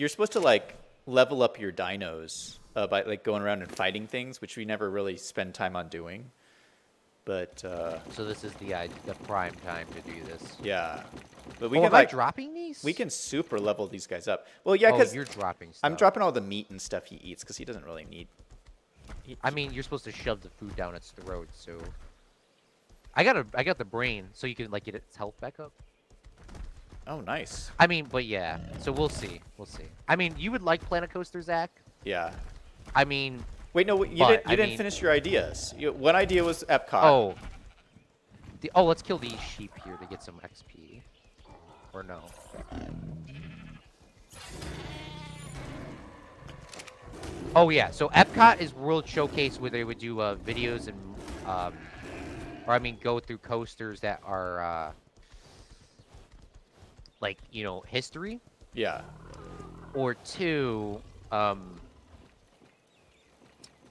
supposed to like level up your dinos by like going around and fighting things, which we never really spend time on doing. But so this is the prime time to do this. yeah, but we Oh, can am I like dropping these? we can super level these guys up. Well, yeah, Oh, because you're dropping stuff. I'm dropping all the meat and stuff he eats because he doesn't really need. I mean, you're supposed to shove the food down its throat, so. I got the brain, so you can like get its health back up. Oh, nice. I mean, but yeah. So we'll see. We'll see. I mean, you would like Planet Coaster, Zach? Yeah. I mean. Wait, no, you didn't finish your ideas. One idea was Epcot. Oh. Let's kill these sheep here to get some XP. Or no. Oh yeah. So Epcot is World Showcase where they would do videos and or I mean go through coasters that are like, you know, history. Yeah. Or two,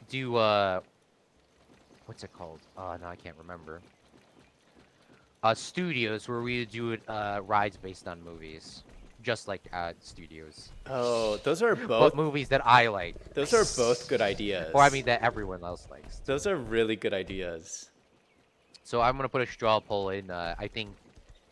do what's it called? Oh no, I can't remember. Studios where we do rides based on movies, just like studios. Oh, those are But both. movies that I like. Those are both good ideas. Or I mean that everyone else likes. Those are really good ideas. So I'm gonna put a straw poll in. I think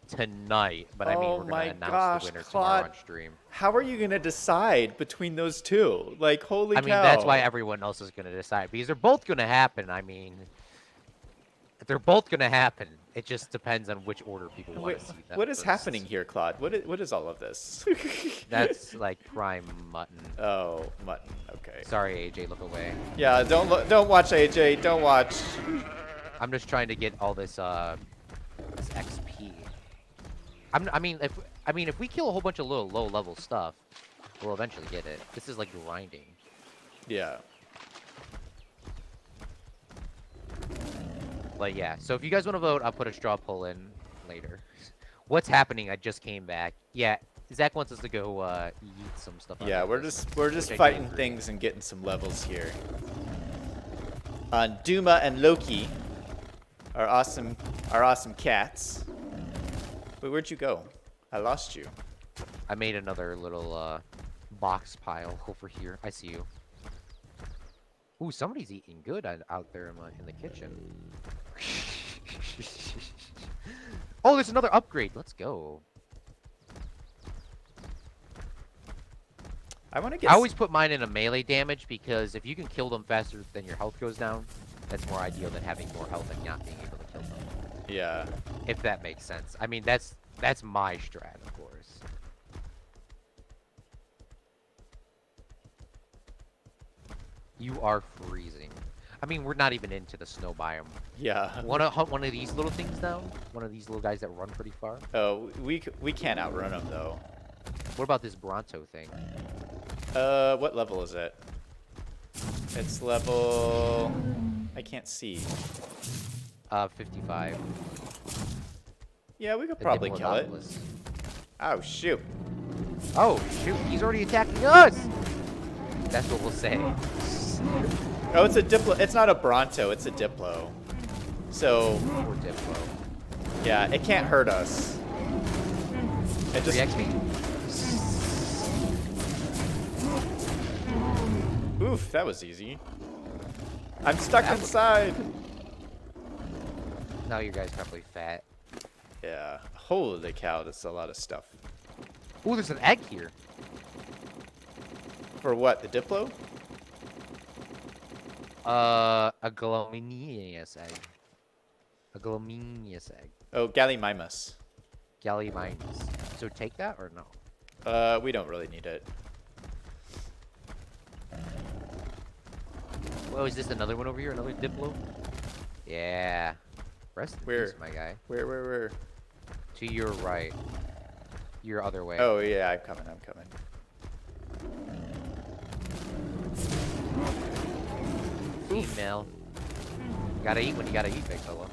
tonight, but I mean Oh we're my gonna announce gosh, the winner Claude. tomorrow on stream. How are you gonna decide between those two? Like, holy cow! I mean that's why everyone else is gonna decide because they're both gonna happen. I mean, they're both gonna happen. It just depends on which order people want Wait, to see them. what is first. happening here, Claude? What is all of this? That's like prime mutton. Oh, mutton. Okay. Sorry, AJ, look away. Yeah, don't watch AJ. Don't watch. I'm just trying to get all this this XP. I mean if we kill a whole bunch of little low level stuff, we'll eventually get it. This is like grinding. Yeah. But yeah, so if you guys want to vote, I'll put a straw poll in later. What's happening? I just came back. Yeah, Zach wants us to go eat some stuff. Yeah, we're just fighting things and getting some levels here. Duma and Loki are awesome cats. Wait, where'd you go? I lost you. I made another little box pile over here. I see you. Ooh, somebody's eating good out there in the kitchen. Oh, there's another upgrade. Let's go. I want to get. I always put mine in a melee damage because if you can kill them faster than your health goes down, that's more ideal than having more health and not being able to kill them. Yeah. If that makes sense. I mean, that's my strat, of course. You are freezing. I mean, we're not even into the snow biome. Yeah. Want to hunt one of these little things down? One of these little guys that run pretty far? Oh, we can't outrun them though. What about this Bronto thing? What level is it? It's level. I can't see. 55. Yeah, we could The probably kill it. Diplodocus. Oh shoot. Oh, shoot. He's already attacking us! That's what we'll say. Oh, it's a Diplo. It's not a Bronto. It's a Diplo. So Poor Diplo. yeah, it can't hurt us. It 3 just. XP? Oof, that was easy. I'm stuck inside. Now you guys probably fat. Yeah. Holy cow, that's a lot of stuff. Ooh, there's an egg here. For what? The Diplo? A Gallimimus egg. A Gallimimus egg. Oh, Gallimimus. Gallimimus. So take that or no? We don't really need it. Oh, is this another one over here? Another Diplo? Yeah. Rest in Where? peace, my guy. Where? To your right. Your other way. Oh, yeah, I'm coming. Female. Gotta eat when you gotta eat, big fella.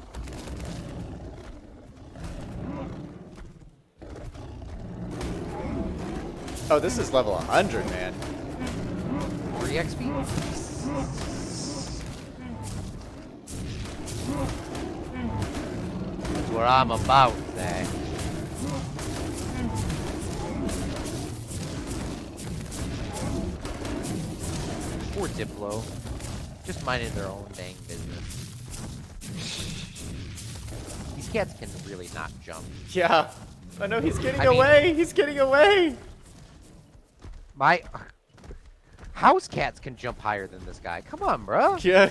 Oh, this is level 100, man. 3 XP? That's what I'm about, Zach. Poor Diplo. Just minding their own dang business. These cats can really not jump. Yeah. I know he's getting I mean- away. He's getting away. My house cats can jump higher than this guy. Come on, bro. Yeah.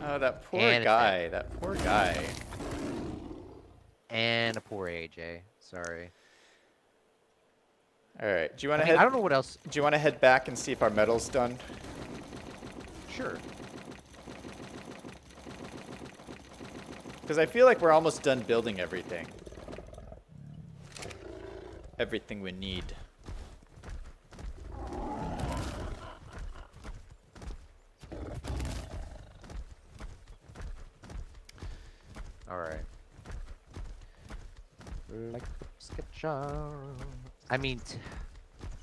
Oh, that poor And it's guy. That poor guy. And a poor AJ. Sorry. All right. Do you want I to mean, head? I don't know what else. Do you want to head back and see if our metal's done? Sure. Because I feel like we're almost done building everything. Everything we need. All right. Like the sketcher. I mean,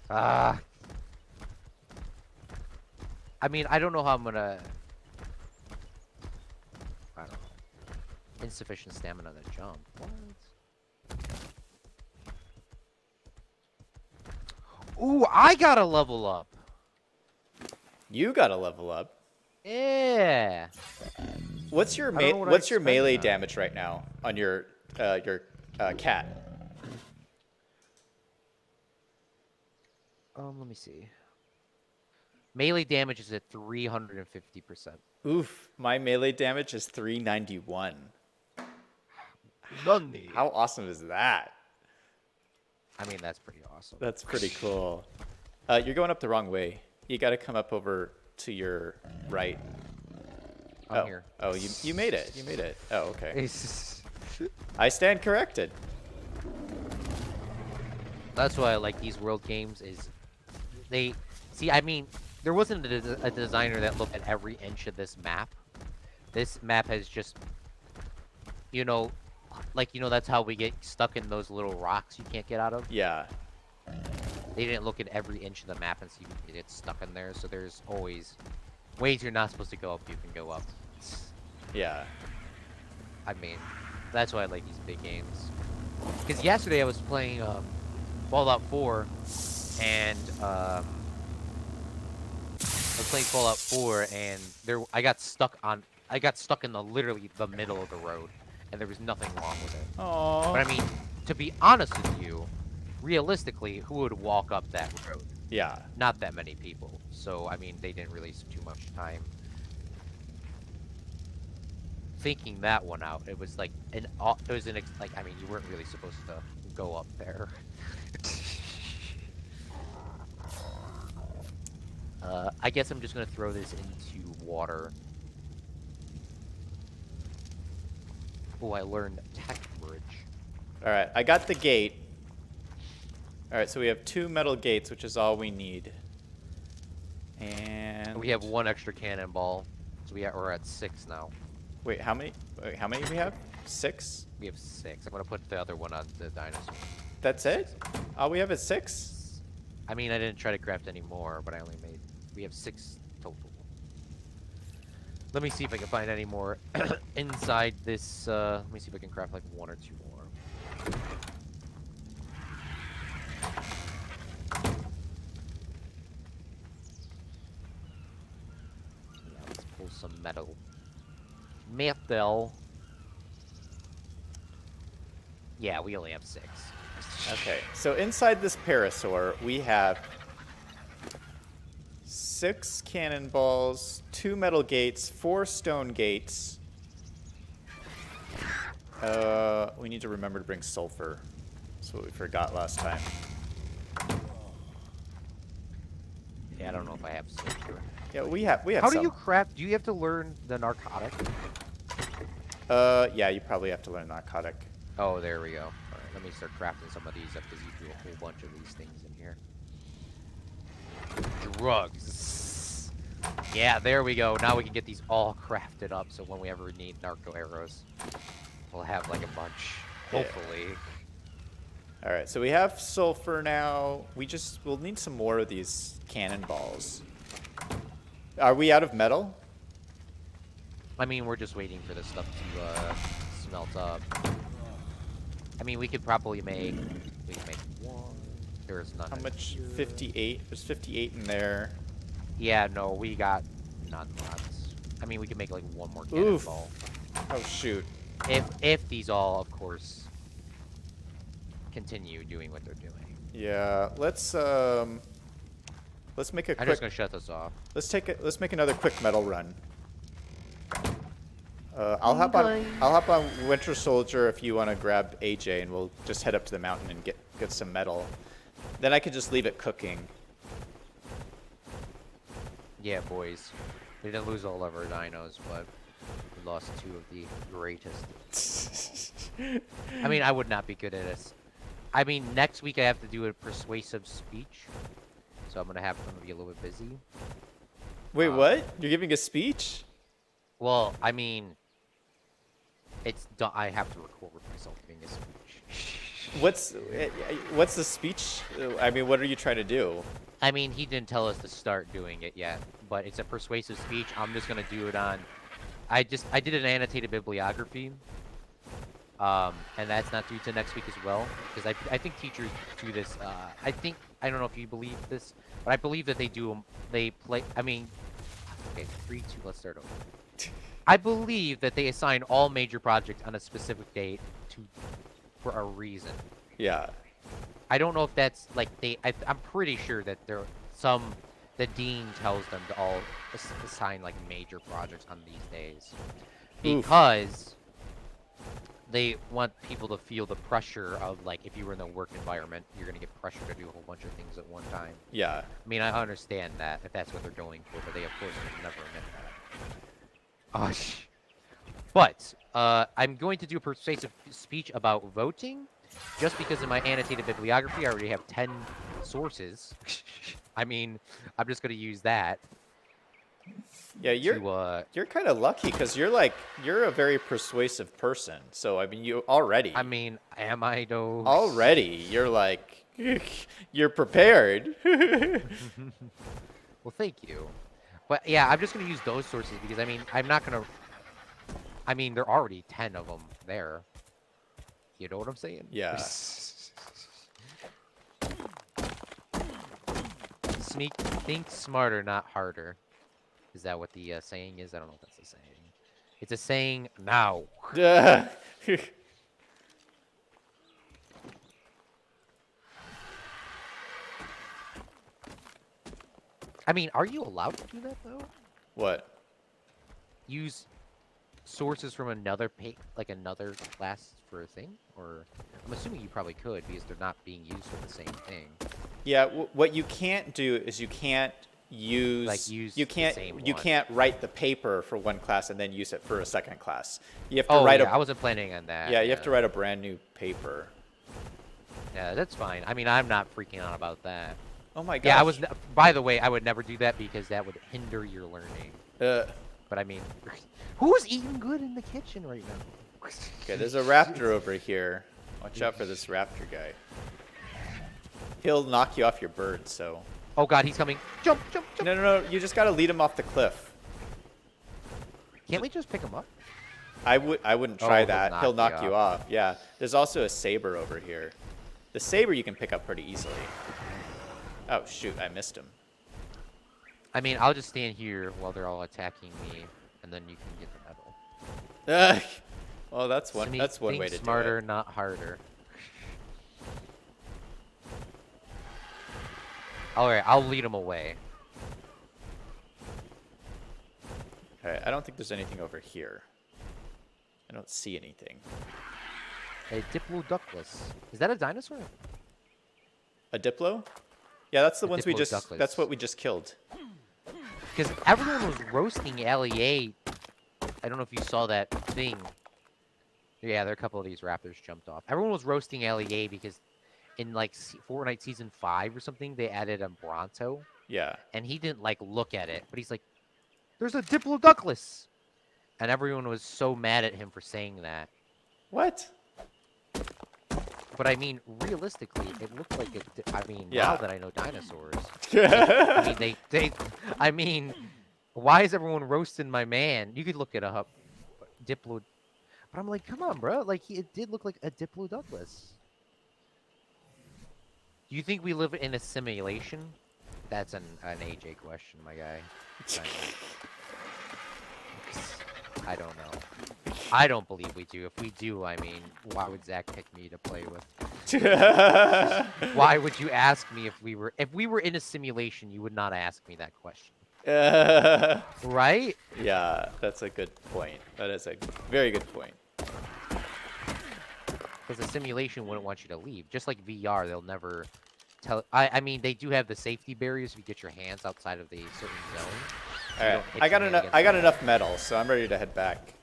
I mean, I don't know how I'm gonna. I don't know. Insufficient stamina to jump. What? Ooh, I gotta level up. You gotta level up. Yeah. What's your I don't know what I what's your expect melee now. damage right now on your cat? Let me see. Melee damage is at 350%. Oof, my melee damage is 391. None. How awesome is that? I mean, that's pretty awesome. That's pretty cool. You're going up the wrong way. You gotta come up over to your right. I'm here. Oh, you made it. You made it. Oh, okay. I stand corrected. That's why I like these world games is they see, I mean, there wasn't a designer that looked at every inch of this map. This map has just, you know, like, you know, that's how we get stuck in those little rocks you can't get out of. Yeah. They didn't look at every inch of the map and see if you get stuck in there. So there's always ways you're not supposed to go up, you can go up. Yeah. I mean, that's why I like these big games. Because yesterday I was playing Fallout 4, and I was playing Fallout 4, and I got stuck in literally the middle of the road, and there was nothing wrong with it. Aww. But I mean, to be honest with you, realistically, who would walk up that road? Yeah. Not that many people. So I mean, they didn't release too much time thinking that one out. It was like like, I mean, you weren't really supposed to go up there. I guess I'm just gonna throw this into water. Oh, I learned tech bridge. All right, I got the gate. All right, so we have 2 metal gates, which is all we need. And We have 1 extra cannonball, so we're at 6 now. Wait, how many? Wait, how many do we have? 6? We have 6. I'm gonna put the other one on the dinosaur. That's it? All we have is 6? I mean, I didn't try to craft any more, but I only made. We have 6 total. Let me see if I can find any more inside this. Let me see if I can craft like 1 or 2 more. some metal. Metal. Yeah, we only have 6. Okay, so inside this parasaur, we have 6 cannonballs, 2 metal gates, 4 stone gates. We need to remember to bring sulfur. That's what we forgot last time. Yeah, I don't know if I have sulfur. Yeah, we have How some. do you craft? Do you have to learn the narcotic? Yeah, you probably have to learn narcotic. Oh, there we go. All right, let me start crafting some of these up because you do a whole bunch of these things in here. Drugs. Yeah, there we go. Now we can get these all crafted up, so when we ever need narco arrows, we'll have like a bunch. Hopefully. All right, so we have sulfur now. We'll need some more of these cannonballs. Are we out of metal? I mean, we're just waiting for this stuff to smelt up. I mean, we could probably make. We can make 1. There's none. How much? Here. 58. There's 58 in there. Yeah, no, we got none lots. I mean, we can make like 1 more cannonball. Oh shoot. If these all, of course, continue doing what they're doing. Yeah, let's make a I'm quick. just gonna shut this off. Let's make another quick metal run. I'll hop on Winter Soldier if you want to grab AJ, and we'll just head up to the mountain and get some metal. Then I could just leave it cooking. Yeah, boys. We didn't lose all of our dinos, but we lost 2 of the greatest. I mean, I would not be good at this. I mean, next week I have to do a persuasive speech, so I'm gonna have to be a little bit busy. Wait, what? You're giving a speech? Well, I mean, it's done. I have to record myself giving a speech. What's the speech? I mean, what are you trying to do? I mean, he didn't tell us to start doing it yet, but it's a persuasive speech. I'm just gonna do it on. I did an annotated bibliography, and that's not due to next week as well, because I think teachers do this. I don't know if you believe this, but I believe that they do. They play. I mean, okay, 3, 2. Let's start over. I believe that they assign all major projects on a specific date for a reason. Yeah. I don't know if that's like I'm pretty sure that the dean tells them to all assign like major projects on these days because they want people to feel the pressure of like if you were in the work environment, you're gonna get pressure to do a whole bunch of things at one time. Yeah. I mean, I understand that if that's what they're going for, but they of course would never admit that. But I'm going to do a persuasive speech about voting, just because in my annotated bibliography I already have 10 sources. I mean, I'm just going to use that. Yeah, you're kind of lucky because you're a very persuasive person. So I mean, you already. I mean, am I though? Already, you're like you're prepared. Well, thank you. But yeah, I'm just going to use those sources because I mean, I'm not going to. I mean, there are already 10 of them there. You know what I'm saying? Yeah. Think smarter, not harder. Is that what the saying is? I don't know if that's the saying. It's a saying now. I mean, are you allowed to do that, though? What? Use sources from another another class for a thing? Or I'm assuming you probably could because they're not being used for the same thing. Yeah, what you can't do is you can't use you can't write the paper for one class and then use it for a second class. You have to write I wasn't planning on that. Yeah, you have to write a brand new paper. Yeah, that's fine. I mean, I'm not freaking out about that. Oh my gosh. Yeah, by the way, I would never do that because that would hinder your learning. But I mean, who's eating good in the kitchen right now? Okay, there's a raptor over here. Watch out for this raptor guy. He'll knock you off your bird, so. Oh god, he's coming. Jump, jump, jump. No. You just gotta lead him off the cliff. Can't we just pick him up? I wouldn't try that. He'll knock you off. off. Yeah. There's also a saber over here. The saber you can pick up pretty easily. Oh shoot, I missed him. I mean, I'll just stand here while they're all attacking me. then you can get the medal. Well, that's one. That's one way to smarter, do it. not harder. All right, I'll lead them away. Okay, I don't think there's anything over here. I don't see anything. A Diplodocus. Is that a dinosaur? A Diplo? Yeah, that's the ones we just. Diplodocus. That's what we just killed. Because everyone was roasting LEA. I don't know if you saw that thing. Yeah, there are a couple of these raptors jumped off. Everyone was roasting LEA because in like Fortnite Season 5 or something, they added a Bronto. Yeah. And he didn't like look at it, but he's like, there's a Diplodocus. And everyone was so mad at him for saying that. What? But I mean, realistically, it looked like it. I mean, Yeah. now that I know dinosaurs, I mean, I mean, why is everyone roasting my man? You could look it up, Diplo. But I'm like, come on, bro. Like, it did look like a Diplodocus. Do you think we live in a simulation? That's an AJ question, my guy. I don't know. I don't believe we do. If we do, I mean, why would Zach pick me to play with? Why would you ask me if we were in a simulation? You would not ask me that question, right? Yeah, that's a good point. That is a very good point. Because a simulation wouldn't want you to leave. Just like VR, they'll never tell. I mean, they do have the safety barriers if you get your hands outside of the certain zone. All right, I got enough metal, so I'm ready to head back.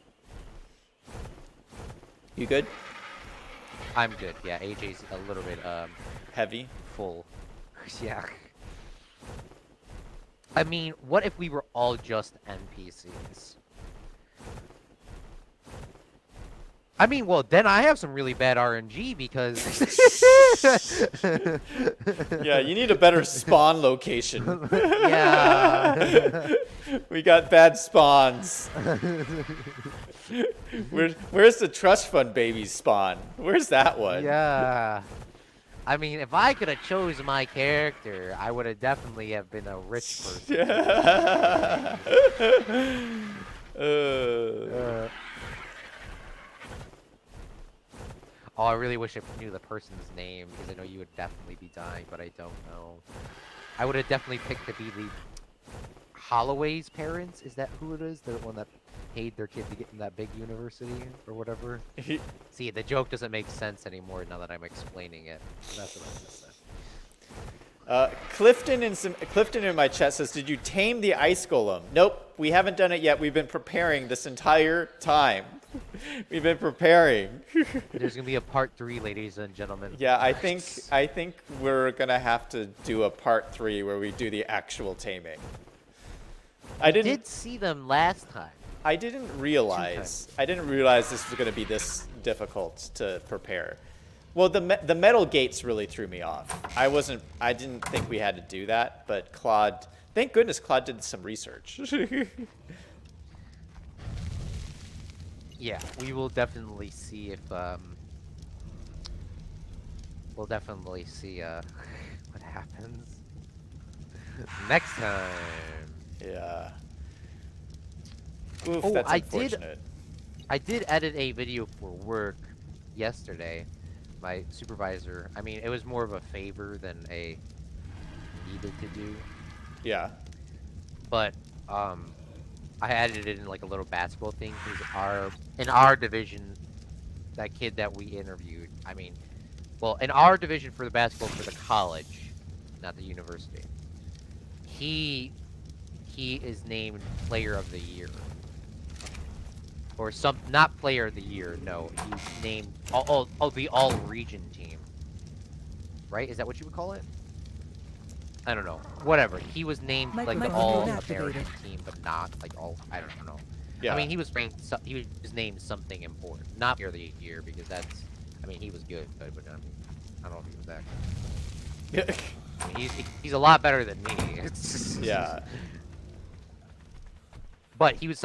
You good? I'm good. Yeah, AJ's a little bit Heavy. full. Yeah. I mean, what if we were all just NPCs? I mean, well, then I have some really bad RNG because... Yeah, you need a better spawn location. Yeah. We got bad spawns. Where's the trust fund babies spawn? Where's that one? Yeah. I mean, if I could have chose my character, I would have definitely have been a rich person. Oh, I really wish I knew the person's name because I know you would definitely be dying, but I don't know. I would have definitely picked to be the Holloway's parents. Is that who it is? The one that paid their kid to get in that big university or whatever? See, the joke doesn't make sense anymore now that I'm explaining it. So that's what I'm gonna say. Clifton in my chat says, "Did you tame the ice golem?" Nope, we haven't done it yet. We've been preparing this entire time. We've been preparing. There's gonna be a part 3, ladies and gentlemen. Yeah, I think we're gonna have to do a part 3 where we do the actual taming. I did see them last time. I didn't realize this was gonna be this difficult to prepare. Well, the metal gates really threw me off. I didn't think we had to do that, but Claude, thank goodness Claude did some research. Yeah, we will definitely see if we'll definitely see what happens next time. Yeah. Oof, Oh, that's unfortunate. I did edit a video for work yesterday. My supervisor, I mean, it was more of a favor than a needed to do. Yeah. But I added it in like a little basketball thing. In our division, that kid that we interviewed, I mean, well, in our division for the basketball for the college, not the university, he is named Player of the Year. Or not Player of the Year, no. He's named the all-region team. Right? Is that what you would call it? I don't know. Whatever. He was named like the all-American team, but not like all. I don't know. Yeah. I mean, he was ranked. He was named something important, not Player of the Year, because that's. I mean, he was good, but I mean, I don't know if he was that good. I mean, he's a lot better than me. Yeah. But he was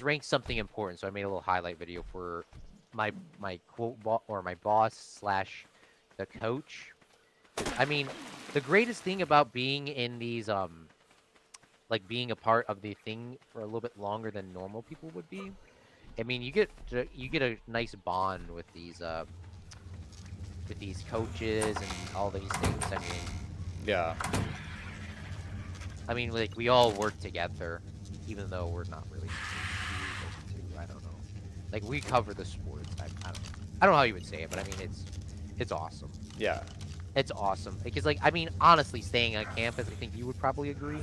ranked something important, so I made a little highlight video for my quote or my boss / the coach. I mean, the greatest thing about being in these like being a part of the thing for a little bit longer than normal people would be. I mean, you get a nice bond with these coaches and all these things. Yeah. I mean, like we all work together, even though we're not really supposed to. I don't know. Like we cover the sports. I don't know how you would say it, but I mean it's awesome. Yeah. It's awesome because, like, I mean, honestly, staying on campus, I think you would probably agree.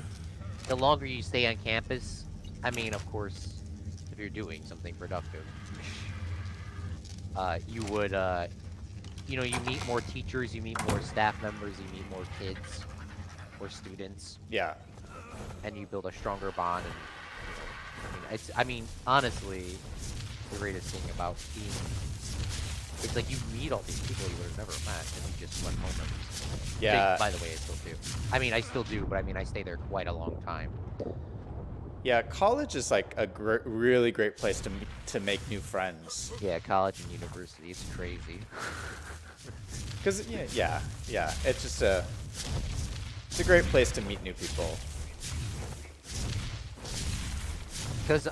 The longer you stay on campus, I mean, of course, if you're doing something productive, you would, you know, you meet more teachers, you meet more staff members, you meet more kids or students, Yeah. and you build a stronger bond. And I mean, honestly, the greatest thing about being, it's like you meet all these people you would have never met if you just went home every single day. Yeah. By the way, I still do. I mean, I still do, but I mean, I stay there quite a long time. Yeah, college is like a really great place to make new friends. Yeah, college and university, it's crazy. Cause yeah, it's just a great place to meet new people. Because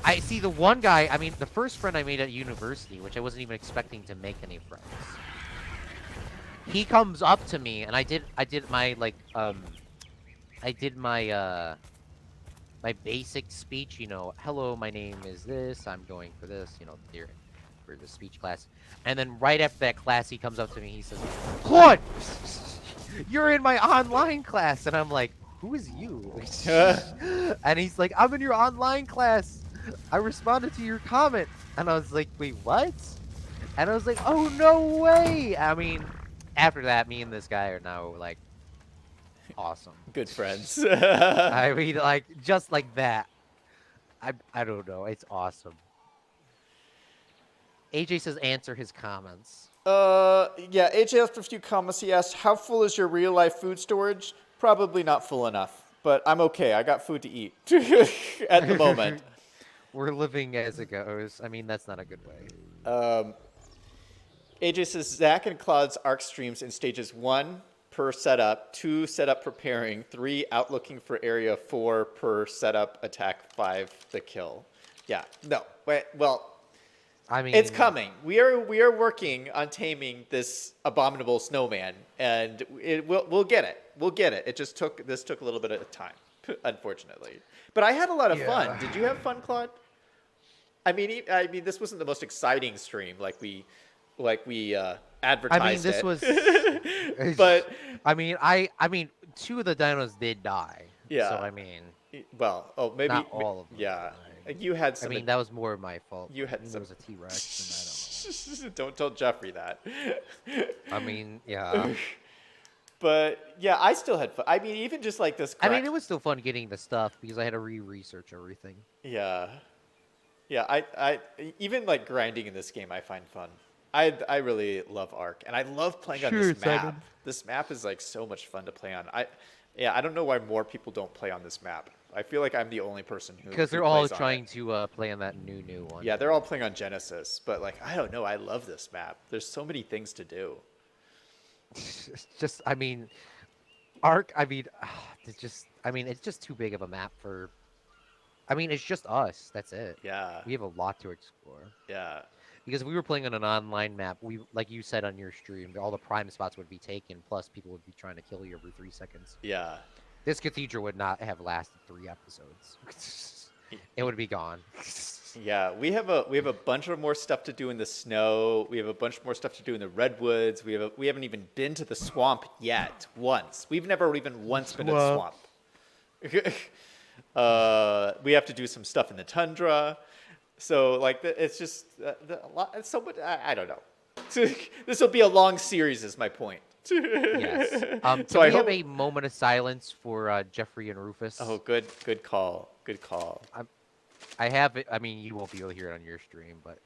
I see the one guy. I mean, the first friend I made at university, which I wasn't even expecting to make any friends. He comes up to me, and I did my my basic speech. You know, hello, my name is this. I'm going for this. You know, here for the speech class. And then right after that class, he comes up to me. He says, "Claude, you're in my online class," and I'm like, "Who is you?" And he's like, "I'm in your online class. I responded to your comment." And I was like, "Wait, what?" And I was like, "Oh, no way." I mean, after that, me and this guy are now like awesome. Good friends. I mean, like just like that. I don't know. It's awesome. AJ says answer his comments. Yeah, AJ left a few comments. He asked, how full is your real life food storage? Probably not full enough, but I'm okay. I got food to eat at the moment. We're living as it goes. I mean, that's not a good way. AJ says, Zach and Claude's ARC streams in stages 1 per setup, 2 setup preparing, 3 out looking for area, 4 per setup attack, 5 the kill. Yeah, no, wait, well, I mean, it's coming. We are working on taming this abominable snowman, and we'll get it. We'll get it. It just took a little bit of time, unfortunately. But I had a lot of fun. Did you have fun, Claude? I mean, this wasn't the most exciting stream like we advertised. I mean, this was. But I mean, 2 of the dinos did die. Yeah. So I mean. Well, maybe not all of them. Yeah. You had some. I mean, that was more my fault. You had There some. was a T-Rex, and I don't know. Don't tell Jeffrey that. I mean, yeah. But yeah, I still had fun. I mean, even just like this. I mean, it was still fun getting the stuff because I had to research everything. Yeah. Yeah, I even like grinding in this game I find fun. I really love Ark, and I love playing on this map. Simon. This map is like so much fun to play on. I don't know why more people don't play on this map. I feel like I'm the only person who Because they're who all plays on trying it. to play on that new one. Yeah, they're all playing on Genesis, but like I don't know, I love this map. There's so many things to do. It's just, I mean, Ark. I mean, it's just too big of a map for. I mean, it's just us. That's it. Yeah. We have a lot to explore. Yeah. Because if we were playing on an online map, like you said on your stream, all the prime spots would be taken, plus people would be trying to kill you every 3 seconds. Yeah. This cathedral would not have lasted 3 episodes. It would be gone. Yeah, we have a bunch of more stuff to do in the snow. We have a bunch more stuff to do in the redwoods. We haven't even been to the swamp yet once. We've never even once been to the swamp. We have to do some stuff in the tundra. So like it's just a lot. It's so much. I don't know. This will be a long series, is my point. Yes. So I I have hope a moment of silence for Jeffrey and Rufus. Oh, good call. Good call. I have it. I mean, you won't be able to hear it on your stream, but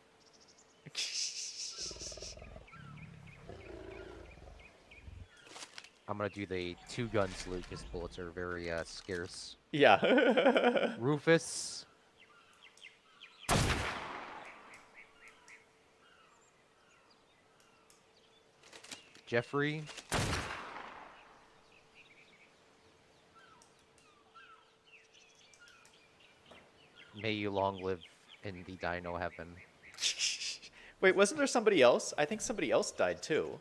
I'm gonna do the 2-gun salute because bullets are very scarce. Yeah. Rufus. Jeffrey. May you long live in the dino heaven. Wait, wasn't there somebody else? I think somebody else died too.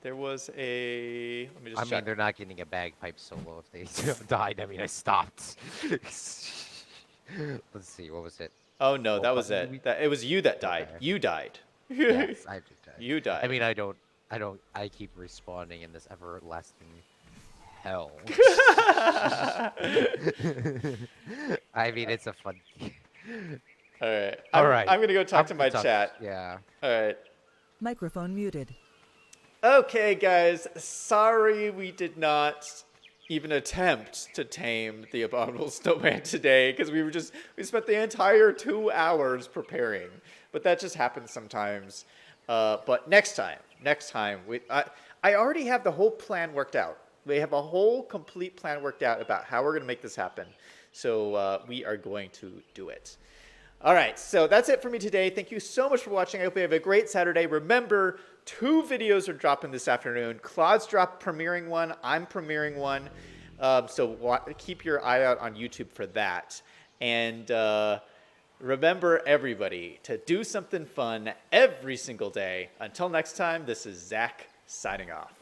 There was a. Let me just I check. mean, they're not getting a bagpipe solo if they died. I mean, I stopped. Let's see, what was it? Oh no, What that was button did it. It was you that died. Okay. You died. Yes, I did die. You died. I mean, I keep respawning in this everlasting hell. I mean, it's a fun. All right. All right. I'm gonna go talk to I'm my gonna chat. Yeah. All right. Microphone muted. Okay, guys. Sorry we did not even attempt to tame the abominable snowman today because we spent the entire 2 hours preparing. But that just happens sometimes. But next time, I already have the whole plan worked out. We have a whole complete plan worked out about how we're gonna make this happen. So we are going to do it. All right, so that's it for me today. Thank you so much for watching. I hope you have a great Saturday. Remember, 2 videos are dropping this afternoon. Claude's premiering one. I'm premiering one. So keep your eye out on YouTube for that. And remember, everybody, to do something fun every single day. Until next time, this is Zach signing off.